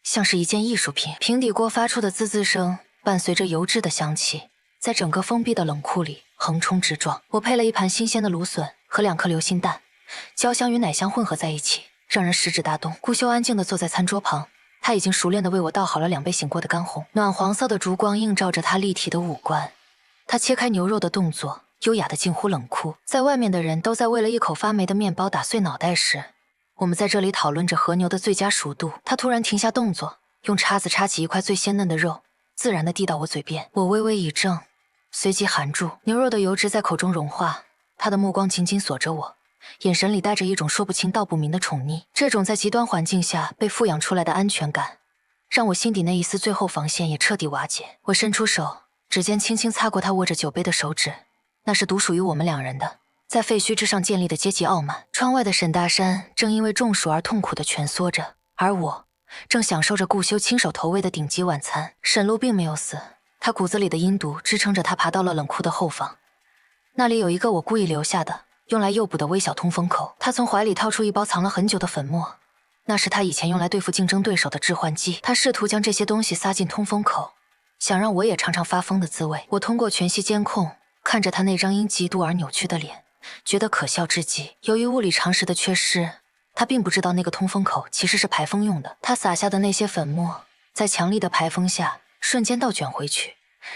像是一件艺术品。平底锅发出的滋滋声伴随着油脂的香气，在整个封闭的冷库里横冲直撞。我配了一盘新鲜的芦笋和2颗流心蛋，焦香与奶香混合在一起，让人食指大动。顾修安静地坐在餐桌旁，他已经熟练地为我倒好了2杯醒过的干红。暖黄色的烛光映照着他立体的五官，他切开牛肉的动作优雅的近乎冷酷。在外面的人都在为了一口发霉的面包打碎脑袋时，我们在这里讨论着和牛的最佳熟度。他突然停下动作，用叉子叉起一块最鲜嫩的肉，自然地递到我嘴边。我微微一怔，随即含住。牛肉的油脂在口中融化，他的目光紧紧锁着我，眼神里带着一种说不清道不明的宠溺。这种在极端环境下被富养出来的安全感，让我心底那一丝最后防线也彻底瓦解。我伸出手，指尖轻轻擦过他握着酒杯的手指，那是独属于我们2人的在废墟之上建立的阶级傲慢。窗外的沈大山正因为中暑而痛苦地蜷缩着，而我正享受着顾修亲手投喂的顶级晚餐。沈露并没有死，他骨子里的阴毒支撑着他爬到了冷库的后方，那里有一个我故意留下的用来诱捕的微小通风口。他从怀里掏出一包藏了很久的粉末，那是他以前用来对付竞争对手的致幻剂。他试图将这些东西撒进通风口，想让我也尝尝发疯的滋味。我通过全息监控看着他那张因嫉妒而扭曲的脸，觉得可笑至极。由于物理常识的缺失，他并不知道那个通风口其实是排风用的。他撒下的那些粉末在强力的排风下瞬间倒卷回去，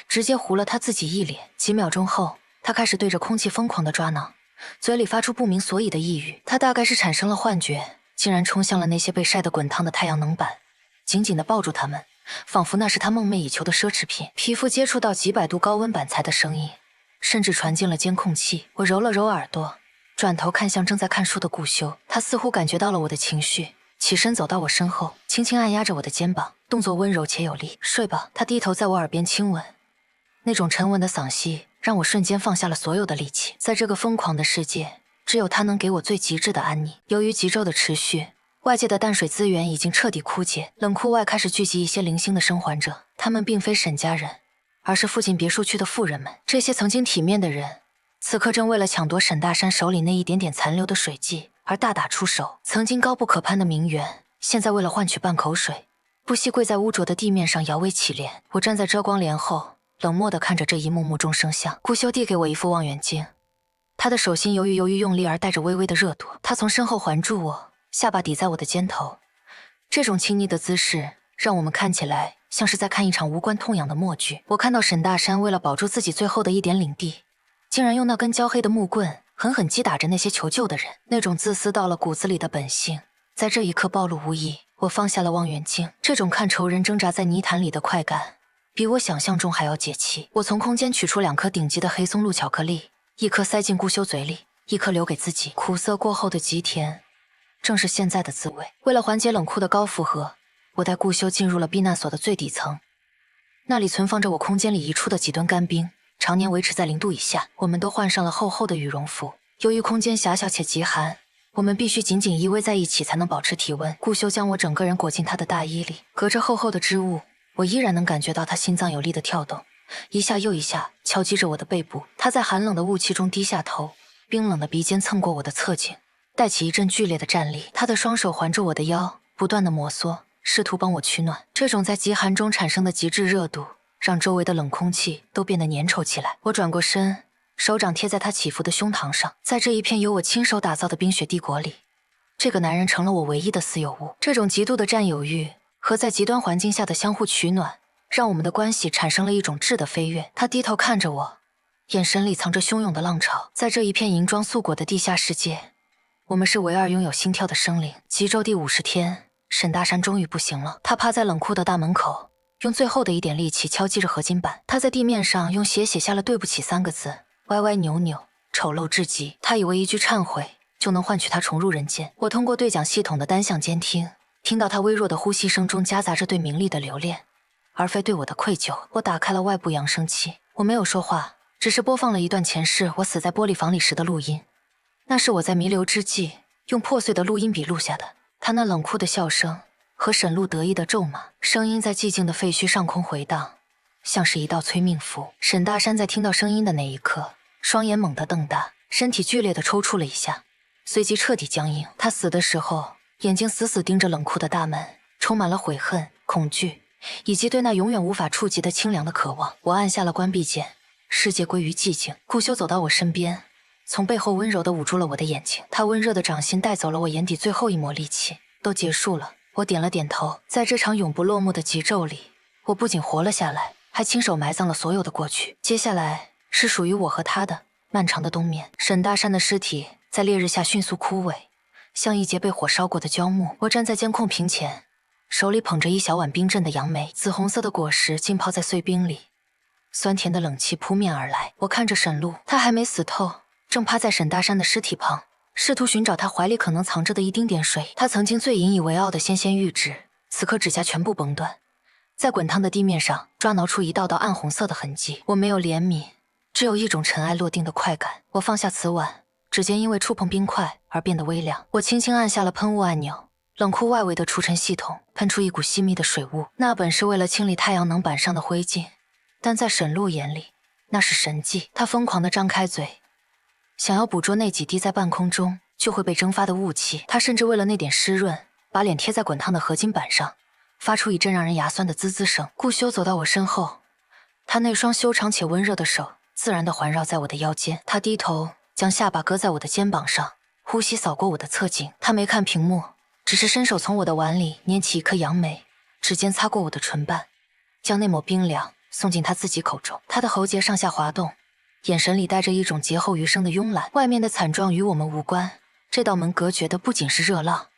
直接糊了他自己一脸。几秒钟后，他开始对着空气疯狂地抓挠，嘴里发出不明所以的呓语。他大概是产生了幻觉，竟然冲向了那些被晒得滚烫的太阳能板，紧紧地抱住他们，仿佛那是他梦寐以求的奢侈品。皮肤接触到几百度高温板材的声音甚至传进了监控器。我揉了揉耳朵，转头看向正在看书的顾修，他似乎感觉到了我的情绪，起身走到我身后，轻轻按压着我的肩膀，动作温柔且有力。睡吧。他低头在我耳边亲吻，那种沉稳的嗓息让我瞬间放下了所有的力气。在这个疯狂的世界，只有他能给我最极致的安宁。由于极昼的持续，外界的淡水资源已经彻底枯竭，冷库外开始聚集一些零星的生还者。他们并非沈家人，而是附近别墅区的富人们。这些曾经体面的人，此刻正为了抢夺沈大山手里那一点点残留的水迹而大打出手。曾经高不可攀的名媛，现在为了换取半口水，不惜跪在污浊的地面上摇尾乞怜。我站在遮光帘后，冷漠地看着这一幕幕众生相。顾修递给我一副望远镜，他的手心由于用力而带着微微的热度。他从身后环住我，下巴抵在我的肩头，这种亲昵的姿势让我们看起来像是在看一场无关痛痒的默剧。我看到沈大山为了保住自己最后的一点领地，竟然用那根焦黑的木棍狠狠击打着那些求救的人。那种自私到了骨子里的本性在这一刻暴露无遗。我放下了望远镜，这种看仇人挣扎在泥潭里的快感比我想象中还要解气。我从空间取出2颗顶级的黑松露巧克力，一颗塞进顾修嘴里，一颗留给自己。苦涩过后的极甜，正是现在的滋味。为了缓解冷库的高负荷，我带顾修进入了避难所的最底层，那里存放着我空间里移出的几吨干冰，常年维持在0度以下。我们都换上了厚厚的羽绒服，由于空间狭小且极寒，我们必须紧紧依偎在一起才能保持体温。顾修将我整个人裹进他的大衣里，隔着厚厚的织物，我依然能感觉到他心脏有力的跳动，一下又一下敲击着我的背部。他在寒冷的雾气中低下头，冰冷的鼻尖蹭过我的侧颈，带起一阵剧烈的战栗。他的双手环住我的腰，不断的摩挲，试图帮我取暖。这种在极寒中产生的极致热度，让周围的冷空气都变得粘稠起来。我转过身，手掌贴在他起伏的胸膛上。在这一片由我亲手打造的冰雪帝国里，这个男人成了我唯一的私有物。这种极度的占有欲和在极端环境下的相互取暖，让我们的关系产生了一种质的飞跃。他低头看着我，眼神里藏着汹涌的浪潮。在这一片银装素裹的地下世界，我们是唯二拥有心跳的生灵。极昼第50天，沈大山终于不行了。他趴在冷库的大门口，用最后的一点力气敲击着合金板。他在地面上用血写下了对不起3个字，歪歪扭扭，丑陋至极。他以为一句忏悔就能换取他重入人间。我通过对讲系统的单向监听，听到他微弱的呼吸声中夹杂着对名利的留恋，而非对我的愧疚。我打开了外部扬声器，我没有说话，只是播放了一段前世我死在玻璃房里时的录音。那是我在弥留之际用破碎的录音笔录下的。他那冷酷的笑声和沈露得意的咒骂，声音在寂静的废墟上空回荡，像是一道催命符。沈大山在听到声音的那一刻，双眼猛地瞪大，身体剧烈地抽搐了一下，随即彻底僵硬。他死的时候，眼睛死死盯着冷酷的大门，充满了悔恨、恐惧，以及对那永远无法触及的清凉的渴望。我按下了关闭键，世界归于寂静。顾修走到我身边，从背后温柔地捂住了我的眼睛，他温热的掌心带走了我眼底最后一抹力气。都结束了，我点了点头。在这场永不落幕的极昼里，我不仅活了下来，还亲手埋葬了所有的过去。接下来是属于我和他的漫长的冬眠。沈大山的尸体在烈日下迅速枯萎，像一截被火烧过的焦木。我站在监控屏前，手里捧着一小碗冰镇的杨梅，紫红色的果实浸泡在碎冰里，酸甜的冷气扑面而来。我看着沈露，他还没死透，正趴在沈大山的尸体旁，试图寻找他怀里可能藏着的一丁点水。他曾经最引以为傲的纤纤玉指，此刻指甲全部崩断，在滚烫的地面上抓挠出一道道暗红色的痕迹。我没有怜悯，只有一种尘埃落定的快感。我放下瓷碗，指尖因为触碰冰块而变得微凉。我轻轻按下了喷雾按钮，冷库外围的除尘系统喷出一股细密的水雾。那本是为了清理太阳能板上的灰烬，但在沈露眼里，那是神迹。他疯狂地张开嘴，想要捕捉那几滴在半空中就会被蒸发的雾气。他甚至为了那点湿润，把脸贴在滚烫的合金板上，发出一阵让人牙酸的滋滋声。顾修走到我身后，他那双修长且温热的手自然地环绕在我的腰间。他低头将下巴搁在我的肩膀上，呼吸扫过我的侧颈。他没看屏幕，只是伸手从我的碗里拈起一颗杨梅，指尖擦过我的唇瓣，将那抹冰凉送进他自己口中。他的喉结上下滑动，眼神里带着一种劫后余生的慵懒。外面的惨状与我们无关，这道门隔绝的不仅是热浪，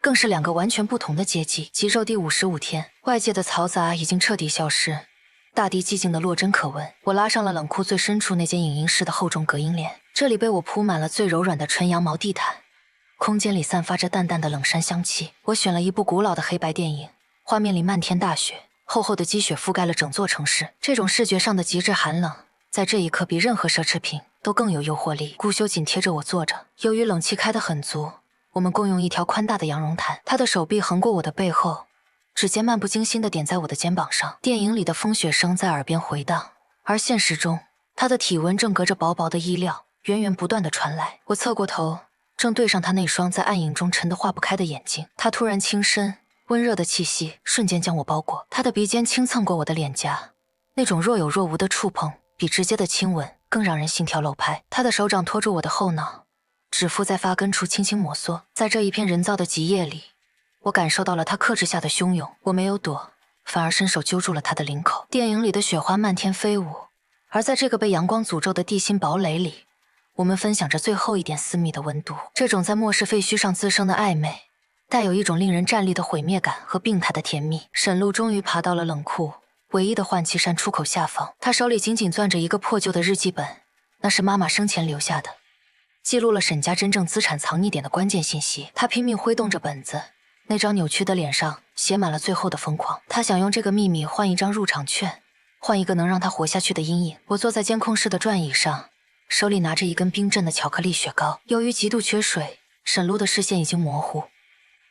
更是2个完全不同的阶级。极昼第55天，外界的嘈杂已经彻底消失，大地寂静的落针可闻。我拉上了冷库最深处那间影音室的厚重隔音帘，这里被我铺满了最柔软的纯羊毛地毯，空间里散发着淡淡的冷杉香气。我选了一部古老的黑白电影，画面里漫天大雪，厚厚的积雪覆盖了整座城市。这种视觉上的极致寒冷，在这一刻比任何奢侈品都更有诱惑力。顾修紧贴着我坐着，由于冷气开得很足，我们共用一条宽大的羊绒毯。他的手臂横过我的背后，指尖漫不经心地点在我的肩膀上。电影里的风雪声在耳边回荡，而现实中，他的体温正隔着薄薄的衣料源源不断地传来。我侧过头，正对上他那双在暗影中沉得化不开的眼睛。他突然轻身，温热的气息瞬间将我包裹。他的鼻尖轻蹭过我的脸颊，那种若有若无的触碰比直接的亲吻更让人心跳漏拍。他的手掌托住我的后脑，指腹在发根处轻轻摩挲。在这一片人造的极夜里，我感受到了他克制下的汹涌。我没有躲，反而伸手揪住了他的领口。电影里的雪花漫天飞舞，而在这个被阳光诅咒的地心堡垒里，我们分享着最后一点私密的温度。这种在末世废墟上滋生的暧昧，带有一种令人战栗的毁灭感和病态的甜蜜。沈露终于爬到了冷库唯一的换气扇出口下方，他手里紧紧攥着一个破旧的日记本，那是妈妈生前留下的，记录了沈家真正资产藏匿点的关键信息。他拼命挥动着本子，那张扭曲的脸上写满了最后的疯狂。他想用这个秘密换一张入场券，换一个能让他活下去的阴影。我坐在监控室的转椅上，手里拿着一根冰镇的巧克力雪糕。由于极度缺水，沈路的视线已经模糊，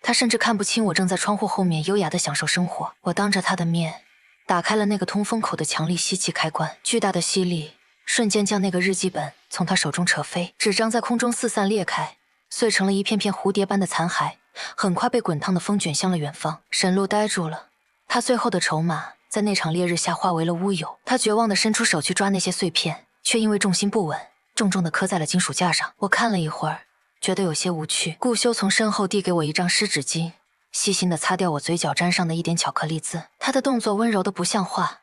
他甚至看不清我正在窗户后面优雅地享受生活。我当着他的面打开了那个通风口的强力吸气开关，巨大的吸力瞬间将那个日记本从他手中扯飞，纸张在空中四散裂开，碎成了一片片蝴蝶般的残骸，很快被滚烫的风卷向了远方。沈路呆住了，他最后的筹码在那场烈日下化为了乌有。他绝望地伸出手去抓那些碎片，却因为重心不稳，重重地磕在了金属架上。我看了一会儿，觉得有些无趣。顾修从身后递给我一张湿纸巾，细心地擦掉我嘴角沾上的一点巧克力渍。他的动作温柔得不像话，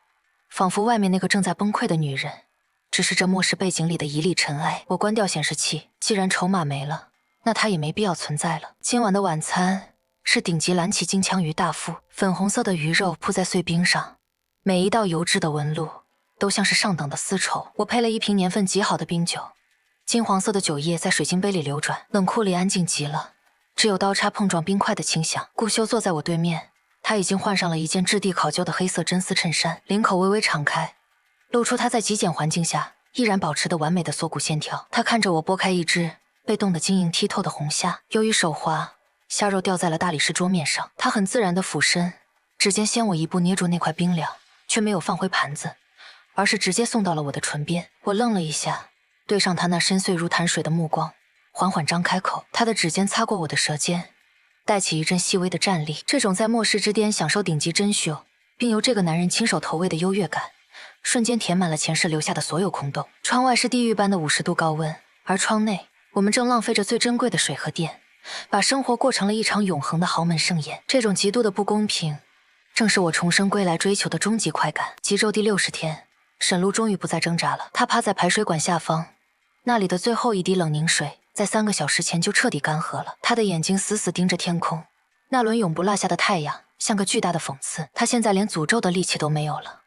仿佛外面那个正在崩溃的女人只是这末世背景里的一粒尘埃。我关掉显示器，既然筹码没了，那它也没必要存在了。今晚的晚餐是顶级蓝鳍金枪鱼大腹，粉红色的鱼肉铺在碎冰上，每一道油脂的纹路都像是上等的丝绸。我配了一瓶年份极好的冰酒，金黄色的酒液在水晶杯里流转。冷库里安静极了，只有刀叉碰撞冰块的清响。顾修坐在我对面，他已经换上了一件质地考究的黑色真丝衬衫，领口微微敞开，露出他在极简环境下依然保持的完美的锁骨线条。他看着我剥开一只被冻得晶莹剔透的红虾，由于手滑，虾肉掉在了大理石桌面上。他很自然地俯身，指尖先我一步捏住那块冰凉，却没有放回盘子，而是直接送到了我的唇边。我愣了一下，对上他那深邃如潭水的目光，缓缓张开口。他的指尖擦过我的舌尖，带起一阵细微的战栗。这种在末世之巅享受顶级珍馐，并由这个男人亲手投喂的优越感，瞬间填满了前世留下的所有空洞。窗外是地狱般的50度高温，而窗内我们正浪费着最珍贵的水和电，把生活过成了一场永恒的豪门盛宴。这种极度的不公平，正是我重生归来追求的终极快感。极昼第60天，沈路终于不再挣扎了。他趴在排水管下方，那里的最后一滴冷凝水在3个小时前就彻底干涸了。他的眼睛死死盯着天空，那轮永不落下的太阳像个巨大的讽刺。他现在连诅咒的力气都没有了，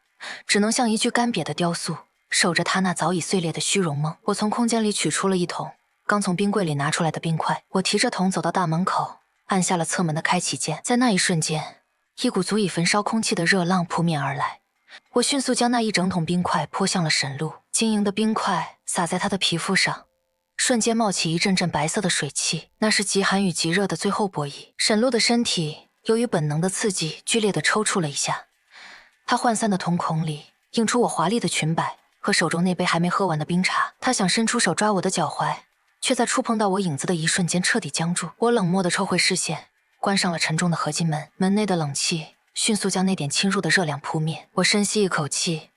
只能像一具干瘪的雕塑，守着他那早已碎裂的虚荣梦。我从空间里取出了一桶刚从冰柜里拿出来的冰块，我提着桶走到大门口，按下了侧门的开启键。在那一瞬间，一股足以焚烧空气的热浪扑面而来，我迅速将那一整桶冰块泼向了沈路。晶莹的冰块洒在他的皮肤上，瞬间冒起一阵阵白色的水汽，那是极寒与极热的最后博弈。沈路的身体由于本能的刺激剧烈地抽搐了一下，他涣散的瞳孔里映出我华丽的裙摆和手中那杯还没喝完的冰茶。他想伸出手抓我的脚踝，却在触碰到我影子的一瞬间彻底僵住。我冷漠地抽回视线，关上了沉重的合金门。门内的冷气迅速将那点侵入的热量扑灭。我深吸一口气，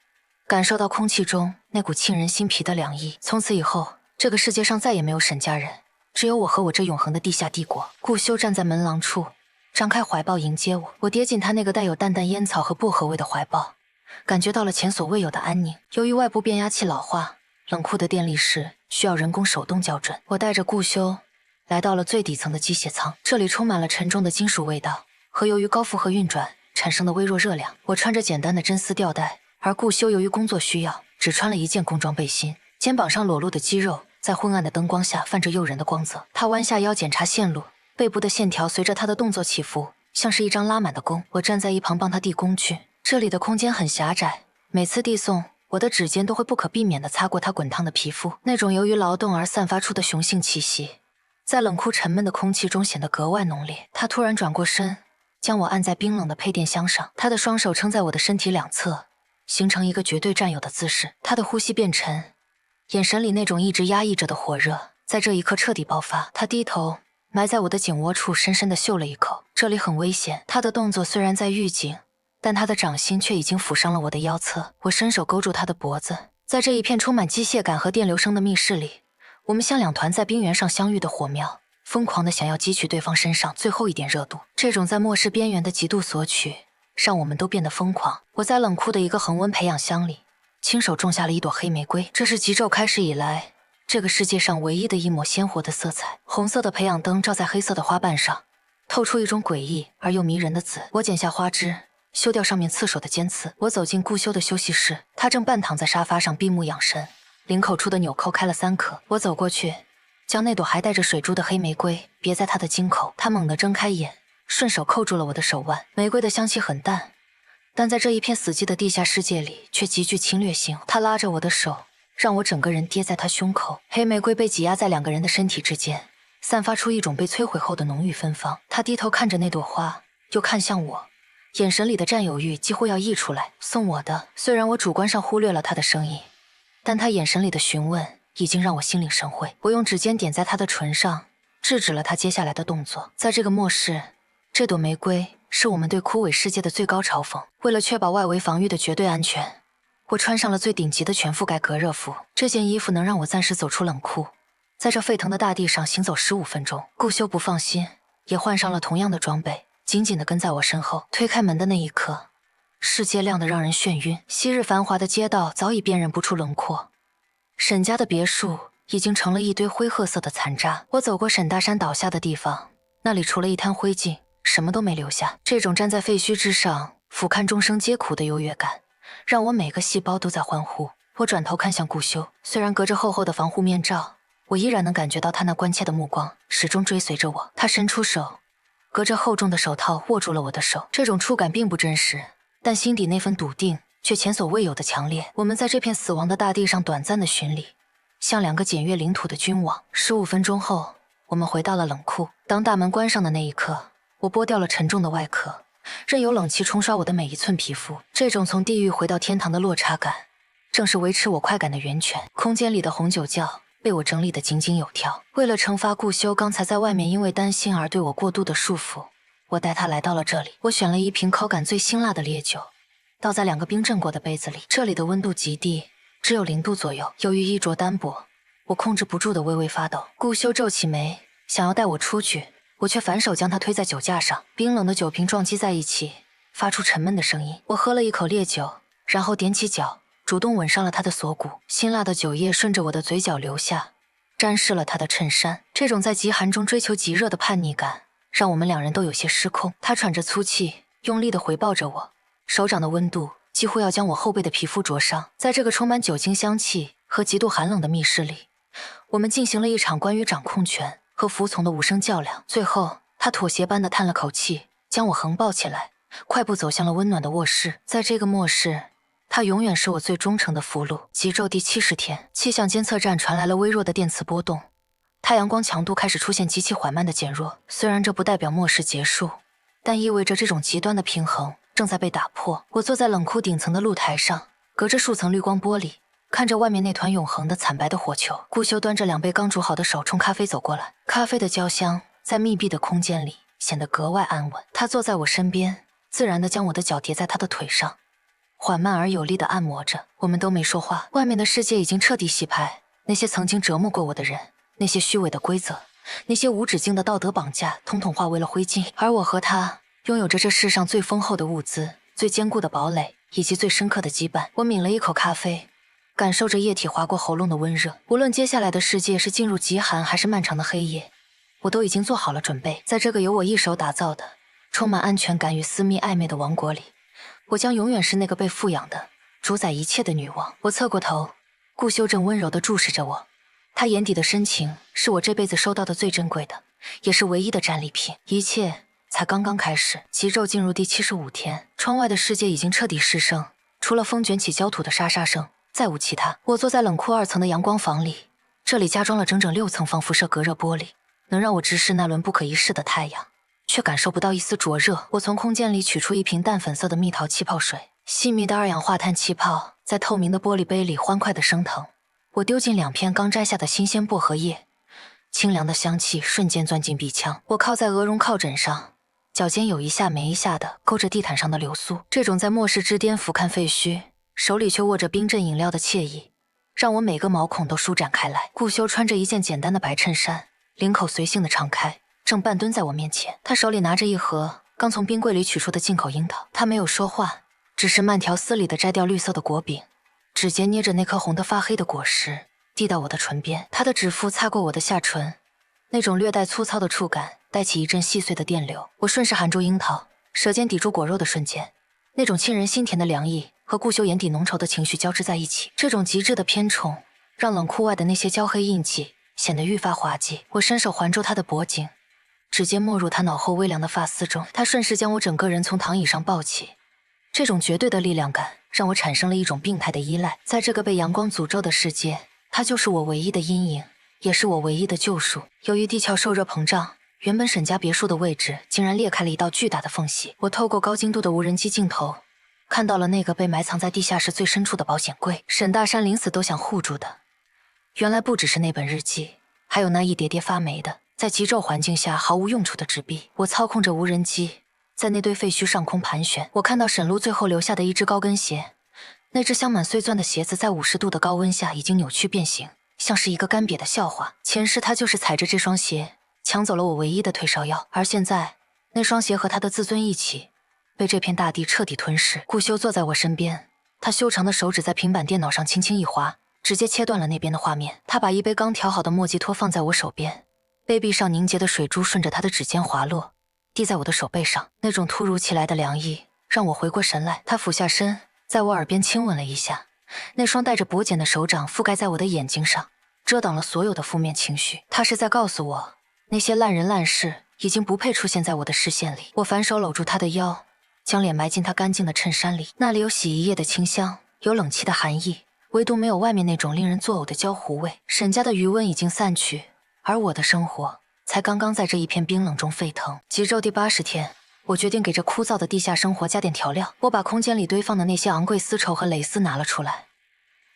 感受到空气中那股沁人心脾的凉意。从此以后，这个世界上再也没有沈家人，只有我和我这永恒的地下帝国。顾修站在门廊处，张开怀抱迎接我。我跌进他那个带有淡淡烟草和薄荷味的怀抱，感觉到了前所未有的安宁。由于外部变压器老化，冷库的电力室需要人工手动校准。我带着顾修来到了最底层的机械舱，这里充满了沉重的金属味道和由于高负荷运转产生的微弱热量。我穿着简单的真丝吊带，而顾修由于工作需要只穿了一件工装背心，肩膀上裸露的肌肉在昏暗的灯光下泛着诱人的光泽。他弯下腰检查线路，背部的线条随着他的动作起伏，像是一张拉满的弓。我站在一旁帮他递工具，这里的空间很狭窄，每次递送我的指尖都会不可避免地擦过他滚烫的皮肤，那种由于劳动而散发出的雄性气息在冷酷沉闷的空气中显得格外浓烈。他突然转过身，将我按在冰冷的配电箱上，他的双手撑在我的身体两侧，形成一个绝对占有的姿势。他的呼吸变沉，眼神里那种一直压抑着的火热在这一刻彻底爆发。他低头埋在我的颈窝处，深深地嗅了一口，这里很危险。他的动作虽然在预警，但他的掌心却已经抚上了我的腰侧。我伸手勾住他的脖子，在这一片充满机械感和电流声的密室里，我们像两团在冰原上相遇的火苗，疯狂地想要汲取对方身上最后一点热度。这种在末世边缘的极度索取让我们都变得疯狂。我在冷库的一个恒温培养箱里亲手种下了一朵黑玫瑰，这是极昼开始以来这个世界上唯一的一抹鲜活的色彩。红色的培养灯照在黑色的花瓣上，透出一种诡异而又迷人的紫。我剪下花枝，修掉上面刺手的尖刺。我走进顾修的休息室，他正半躺在沙发上闭目养神，领口处的纽扣开了3颗。我走过去，将那朵还带着水珠的黑玫瑰别在他的襟口。他猛地睁开眼，顺手扣住了我的手腕。玫瑰的香气很淡，但在这一片死寂的地下世界里却极具侵略性。他拉着我的手，让我整个人跌在他胸口。黑玫瑰被挤压在两个人的身体之间，散发出一种被摧毁后的浓郁芬芳。他低头看着那朵花，又看向我，眼神里的占有欲几乎要溢出来。送我的。虽然我主观上忽略了他的声音，但他眼神里的询问已经让我心领神会。我用指尖点在他的唇上，制止了他接下来的动作。在这个末世，这朵玫瑰是我们对枯萎世界的最高嘲讽。为了确保外围防御的绝对安全，我穿上了最顶级的全覆盖隔热服。这件衣服能让我暂时走出冷库，在这沸腾的大地上行走15分钟。顾修不放心，也换上了同样的装备，紧紧地跟在我身后。推开门的那一刻，世界亮得让人眩晕。昔日繁华的街道早已辨认不出轮廓，沈家的别墅已经成了一堆灰褐色的残渣。我走过沈大山倒下的地方，那里除了一滩灰烬，什么都没留下。这种站在废墟之上俯瞰众生皆苦的优越感，让我每个细胞都在欢呼。我转头看向顾修，虽然隔着厚厚的防护面罩，我依然能感觉到他那关切的目光始终追随着我。他伸出手，隔着厚重的手套握住了我的手。这种触感并不真实，但心底那份笃定却前所未有的强烈。我们在这片死亡的大地上短暂的巡礼，像两个检阅领土的君王。15分钟后，我们回到了冷库。当大门关上的那一刻，我剥掉了沉重的外壳，任由冷气冲刷我的每一寸皮肤。这种从地狱回到天堂的落差感，正是维持我快感的源泉。空间里的红酒窖被我整理得井井有条。为了惩罚顾修刚才在外面因为担心而对我过度的束缚，我带他来到了这里。我选了一瓶口感最辛辣的烈酒，倒在2个冰镇过的杯子里。这里的温度极低，只有0度左右。由于衣着单薄，我控制不住的微微发抖。顾修皱起眉，想要带我出去，我却反手将他推在酒架上。冰冷的酒瓶撞击在一起，发出沉闷的声音。我喝了一口烈酒，然后踮起脚，主动吻上了他的锁骨。辛辣的酒液顺着我的嘴角流下，沾湿了他的衬衫。这种在极寒中追求极热的叛逆感，让我们2人都有些失控。他喘着粗气，用力地回抱着我，手掌的温度几乎要将我后背的皮肤灼伤。在这个充满酒精香气和极度寒冷的密室里，我们进行了一场关于掌控权和服从的无声较量。最后，他妥协般地叹了口气，将我横抱起来，快步走向了温暖的卧室。在这个末世，他永远是我最忠诚的俘虏。极昼第70天，气象监测站传来了微弱的电磁波动，太阳光强度开始出现极其缓慢的减弱。虽然这不代表末世结束，但意味着这种极端的平衡正在被打破。我坐在冷库顶层的露台上，隔着数层绿光玻璃，看着外面那团永恒的惨白的火球。顾修端着2杯刚煮好的手冲咖啡走过来，咖啡的焦香在密闭的空间里显得格外安稳。他坐在我身边，自然地将我的脚叠在他的腿上，缓慢而有力地按摩着。我们都没说话。外面的世界已经彻底洗牌，那些曾经折磨过我的人，那些虚伪的规则，那些无止境的道德绑架，统统化为了灰烬。而我和他拥有着这世上最丰厚的物资、最坚固的堡垒以及最深刻的羁绊。我抿了一口咖啡，感受着液体划过喉咙的温热。无论接下来的世界是进入极寒还是漫长的黑夜，我都已经做好了准备。在这个由我一手打造的充满安全感与私密暧昧的王国里，我将永远是那个被富养的、主宰一切的女王。我侧过头，顾修正温柔地注视着我，他眼底的深情是我这辈子收到的最珍贵的，也是唯一的战利品。一切才刚刚开始。极昼进入第75天，窗外的世界已经彻底失声，除了风卷起焦土的沙沙声，再无其他。我坐在冷库2层的阳光房里，这里加装了整整6层防辐射隔热玻璃，能让我直视那轮不可一世的太阳，却感受不到一丝灼热。我从空间里取出一瓶淡粉色的蜜桃气泡水，细密的2氧化碳气泡在透明的玻璃杯里欢快地升腾。我丢进2片刚摘下的新鲜薄荷叶，清凉的香气瞬间钻进鼻腔。我靠在鹅绒靠枕上，脚尖有一下没一下地勾着地毯上的流苏。这种在末世之巅俯瞰废墟，手里却握着冰镇饮料的惬意，让我每个毛孔都舒展开来。顾修穿着一件简单的白衬衫，领口随性地敞开，正半蹲在我面前。他手里拿着一盒刚从冰柜里取出的进口樱桃。他没有说话，只是慢条斯理地摘掉绿色的果饼，指尖捏着那颗红得发黑的果实，递到我的唇边。他的指腹擦过我的下唇，那种略带粗糙的触感带起一阵细碎的电流。我顺势含住樱桃，舌尖抵住果肉的瞬间，那种沁人心田的凉意和顾修眼底浓稠的情绪交织在一起。这种极致的偏宠让冷库外的那些焦黑印记显得愈发滑稽。我伸手环住他的脖颈，指尖没入他脑后微凉的发丝中，他顺势将我整个人从躺椅上抱起。这种绝对的力量感让我产生了一种病态的依赖。在这个被阳光诅咒的世界，他就是我唯一的阴影，也是我唯一的救赎。由于地壳受热膨胀，原本沈家别墅的位置竟然裂开了一道巨大的缝隙。我透过高精度的无人机镜头，看到了那个被埋藏在地下室最深处的保险柜。沈大山临死都想护住的，原来不只是那本日记，还有那一叠叠发霉的，在极昼环境下毫无用处的纸币。我操控着无人机，在那堆废墟上空盘旋。我看到沈路最后留下的一只高跟鞋，那只镶满碎钻的鞋子在50度的高温下已经扭曲变形，像是一个干瘪的笑话。前世他就是踩着这双鞋抢走了我唯一的退烧药，而现在那双鞋和他的自尊一起被这片大地彻底吞噬。顾修坐在我身边，他修长的手指在平板电脑上轻轻一划，直接切断了那边的画面。他把一杯刚调好的莫吉托放在我手边，杯壁上凝结的水珠顺着他的指尖滑落，滴在我的手背上。那种突如其来的凉意让我回过神来。他俯下身，在我耳边亲吻了一下，那双带着薄茧的手掌覆盖在我的眼睛上，遮挡了所有的负面情绪。他是在告诉我，那些烂人烂事已经不配出现在我的视线里。我反手搂住他的腰，将脸埋进他干净的衬衫里，那里有洗衣液的清香，有冷气的寒意，唯独没有外面那种令人作呕的焦糊味。沈家的余温已经散去，而我的生活才刚刚在这一片冰冷中沸腾。极昼第80天，我决定给这枯燥的地下生活加点调料。我把空间里堆放的那些昂贵丝绸和蕾丝拿了出来，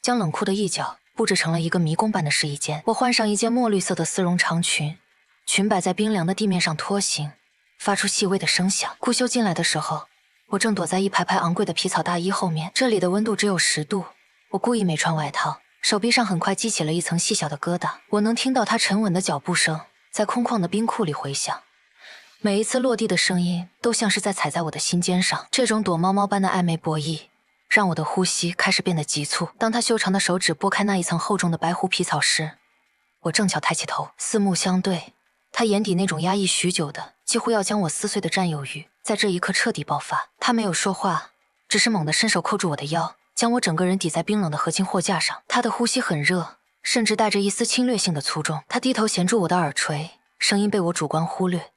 将冷库的一角布置成了一个迷宫般的试衣间。我换上一件墨绿色的丝绒长裙，裙摆在冰凉的地面上拖行，发出细微的声响。顾修进来的时候，我正躲在一排排昂贵的皮草大衣后面。这里的温度只有10度，我故意没穿外套，手臂上很快激起了一层细小的疙瘩。我能听到他沉稳的脚步声在空旷的冰库里回响，每一次落地的声音都像是在踩在我的心尖上。这种躲猫猫般的暧昧博弈让我的呼吸开始变得急促。当他修长的手指拨开那一层厚重的白狐皮草时，我正巧抬起头，四目相对。他眼底那种压抑许久的几乎要将我撕碎的占有欲在这一刻彻底爆发。他没有说话，只是猛地伸手扣住我的腰，将我整个人抵在冰冷的合金货架上。他的呼吸很热，甚至带着一丝侵略性的粗重。他低头衔住我的耳垂，声音被我主观忽略，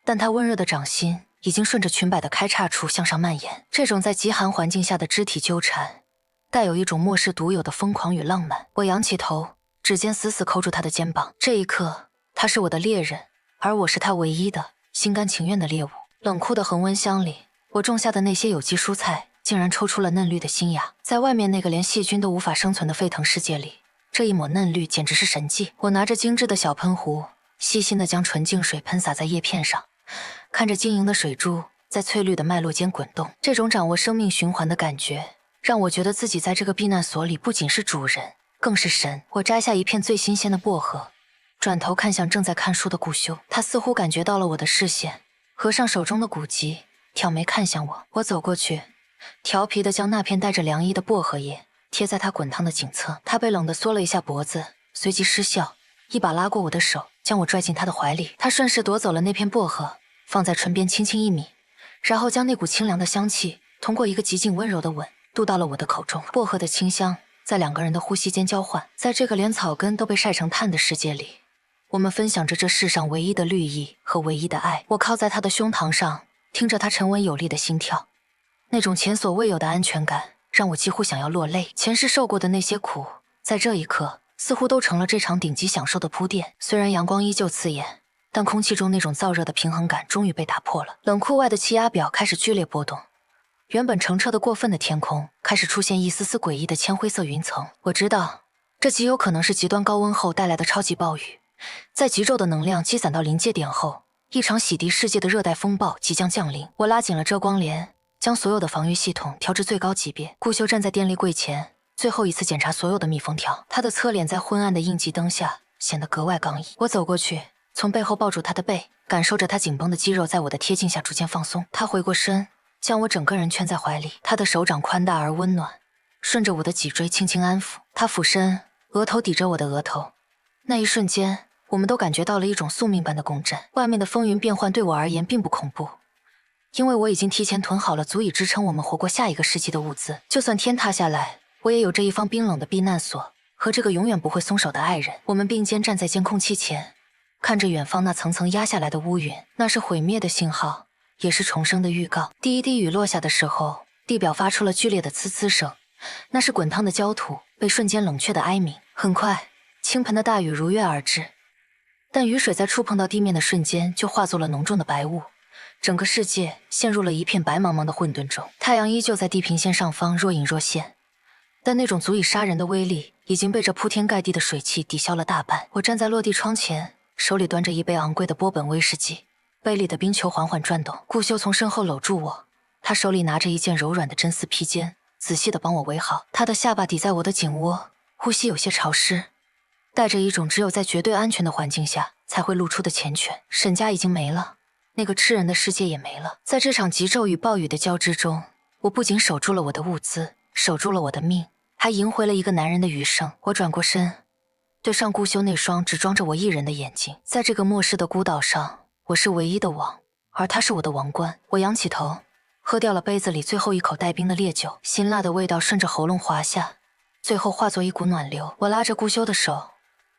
但他温热的掌心已经顺着裙摆的开叉处向上蔓延。这种在极寒环境下的肢体纠缠带有一种末世独有的疯狂与浪漫。我仰起头，指尖死死扣住他的肩膀。这一刻，他是我的猎人，而我是他唯一的心甘情愿的猎物。冷酷的恒温箱里，我种下的那些有机蔬菜竟然抽出了嫩绿的新芽。在外面那个连细菌都无法生存的沸腾世界里，这一抹嫩绿简直是神迹。我拿着精致的小喷壶，细心地将纯净水喷洒在叶片上，看着晶莹的水珠在翠绿的脉络间滚动。这种掌握生命循环的感觉让我觉得自己在这个避难所里不仅是主人，更是神。我摘下一片最新鲜的薄荷，转头看向正在看书的顾修，他似乎感觉到了我的视线，合上手中的古籍，挑眉看向我。我走过去，调皮地将那片带着凉意的薄荷叶贴在他滚烫的颈侧。他被冷得缩了一下脖子，随即失笑，一把拉过我的手，将我拽进他的怀里。他顺势夺走了那片薄荷，放在唇边轻轻一抿，然后将那股清凉的香气通过一个极尽温柔的吻渡到了我的口中。薄荷的清香在两个人的呼吸间交换，在这个连草根都被晒成炭的世界里，我们分享着这世上唯一的绿意和唯一的爱。我靠在他的胸膛上，听着他沉稳有力的心跳，那种前所未有的安全感让我几乎想要落泪。前世受过的那些苦，在这一刻似乎都成了这场顶级享受的铺垫。虽然阳光依旧刺眼，但空气中那种燥热的平衡感终于被打破了。冷库外的气压表开始剧烈波动，原本澄澈的过分的天空开始出现一丝丝诡异的铅灰色云层。我知道，这极有可能是极端高温后带来的超级暴雨。在极昼的能量积攒到临界点后，一场洗涤世界的热带风暴即将降临。我拉紧了遮光帘，将所有的防御系统调至最高级别。顾修站在电力柜前，最后一次检查所有的密封条。他的侧脸在昏暗的应急灯下显得格外刚毅。我走过去，从背后抱住他的背，感受着他紧绷的肌肉在我的贴近下逐渐放松。他回过身，将我整个人圈在怀里，他的手掌宽大而温暖，顺着我的脊椎轻轻安抚。他俯身，额头抵着我的额头，那一瞬间我们都感觉到了一种宿命般的共振。外面的风云变幻对我而言并不恐怖，因为我已经提前囤好了足以支撑我们活过下一个世纪的物资。就算天塌下来，我也有这一方冰冷的避难所和这个永远不会松手的爱人。我们并肩站在监控器前，看着远方那层层压下来的乌云，那是毁灭的信号，也是重生的预告。第一滴雨落下的时候，地表发出了剧烈的呲呲声，那是滚烫的焦土被瞬间冷却的哀鸣。很快，倾盆的大雨如约而至，但雨水在触碰到地面的瞬间就化作了浓重的白雾，整个世界陷入了一片白茫茫的混沌中。太阳依旧在地平线上方若隐若现，但那种足以杀人的威力已经被这铺天盖地的水汽抵消了大半。我站在落地窗前，手里端着一杯昂贵的波本威士忌，杯里的冰球缓缓转动。顾修从身后搂住我，他手里拿着一件柔软的真丝披肩，仔细地帮我围好。他的下巴抵在我的颈窝，呼吸有些潮湿，带着一种只有在绝对安全的环境下才会露出的缱绻。沈家已经没了，那个吃人的世界也没了。在这场急骤与暴雨的交织中，我不仅守住了我的物资，守住了我的命，还赢回了一个男人的余生。我转过身，对上顾修那双只装着我一人的眼睛。在这个末世的孤岛上，我是唯一的王，而他是我的王冠。我仰起头，喝掉了杯子里最后一口带冰的烈酒，辛辣的味道顺着喉咙滑下，最后化作一股暖流。我拉着顾修的手，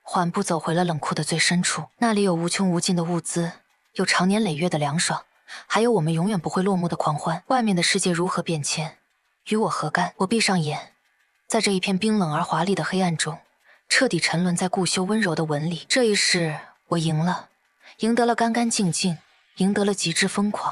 缓步走回了冷库的最深处，那里有无穷无尽的物资，有长年累月的凉爽，还有我们永远不会落幕的狂欢。外面的世界如何变迁，与我何干？我闭上眼，在这一片冰冷而华丽的黑暗中，彻底沉沦在顾修温柔的吻里。这一世，我赢了，赢得了干干净净，赢得了极致疯狂。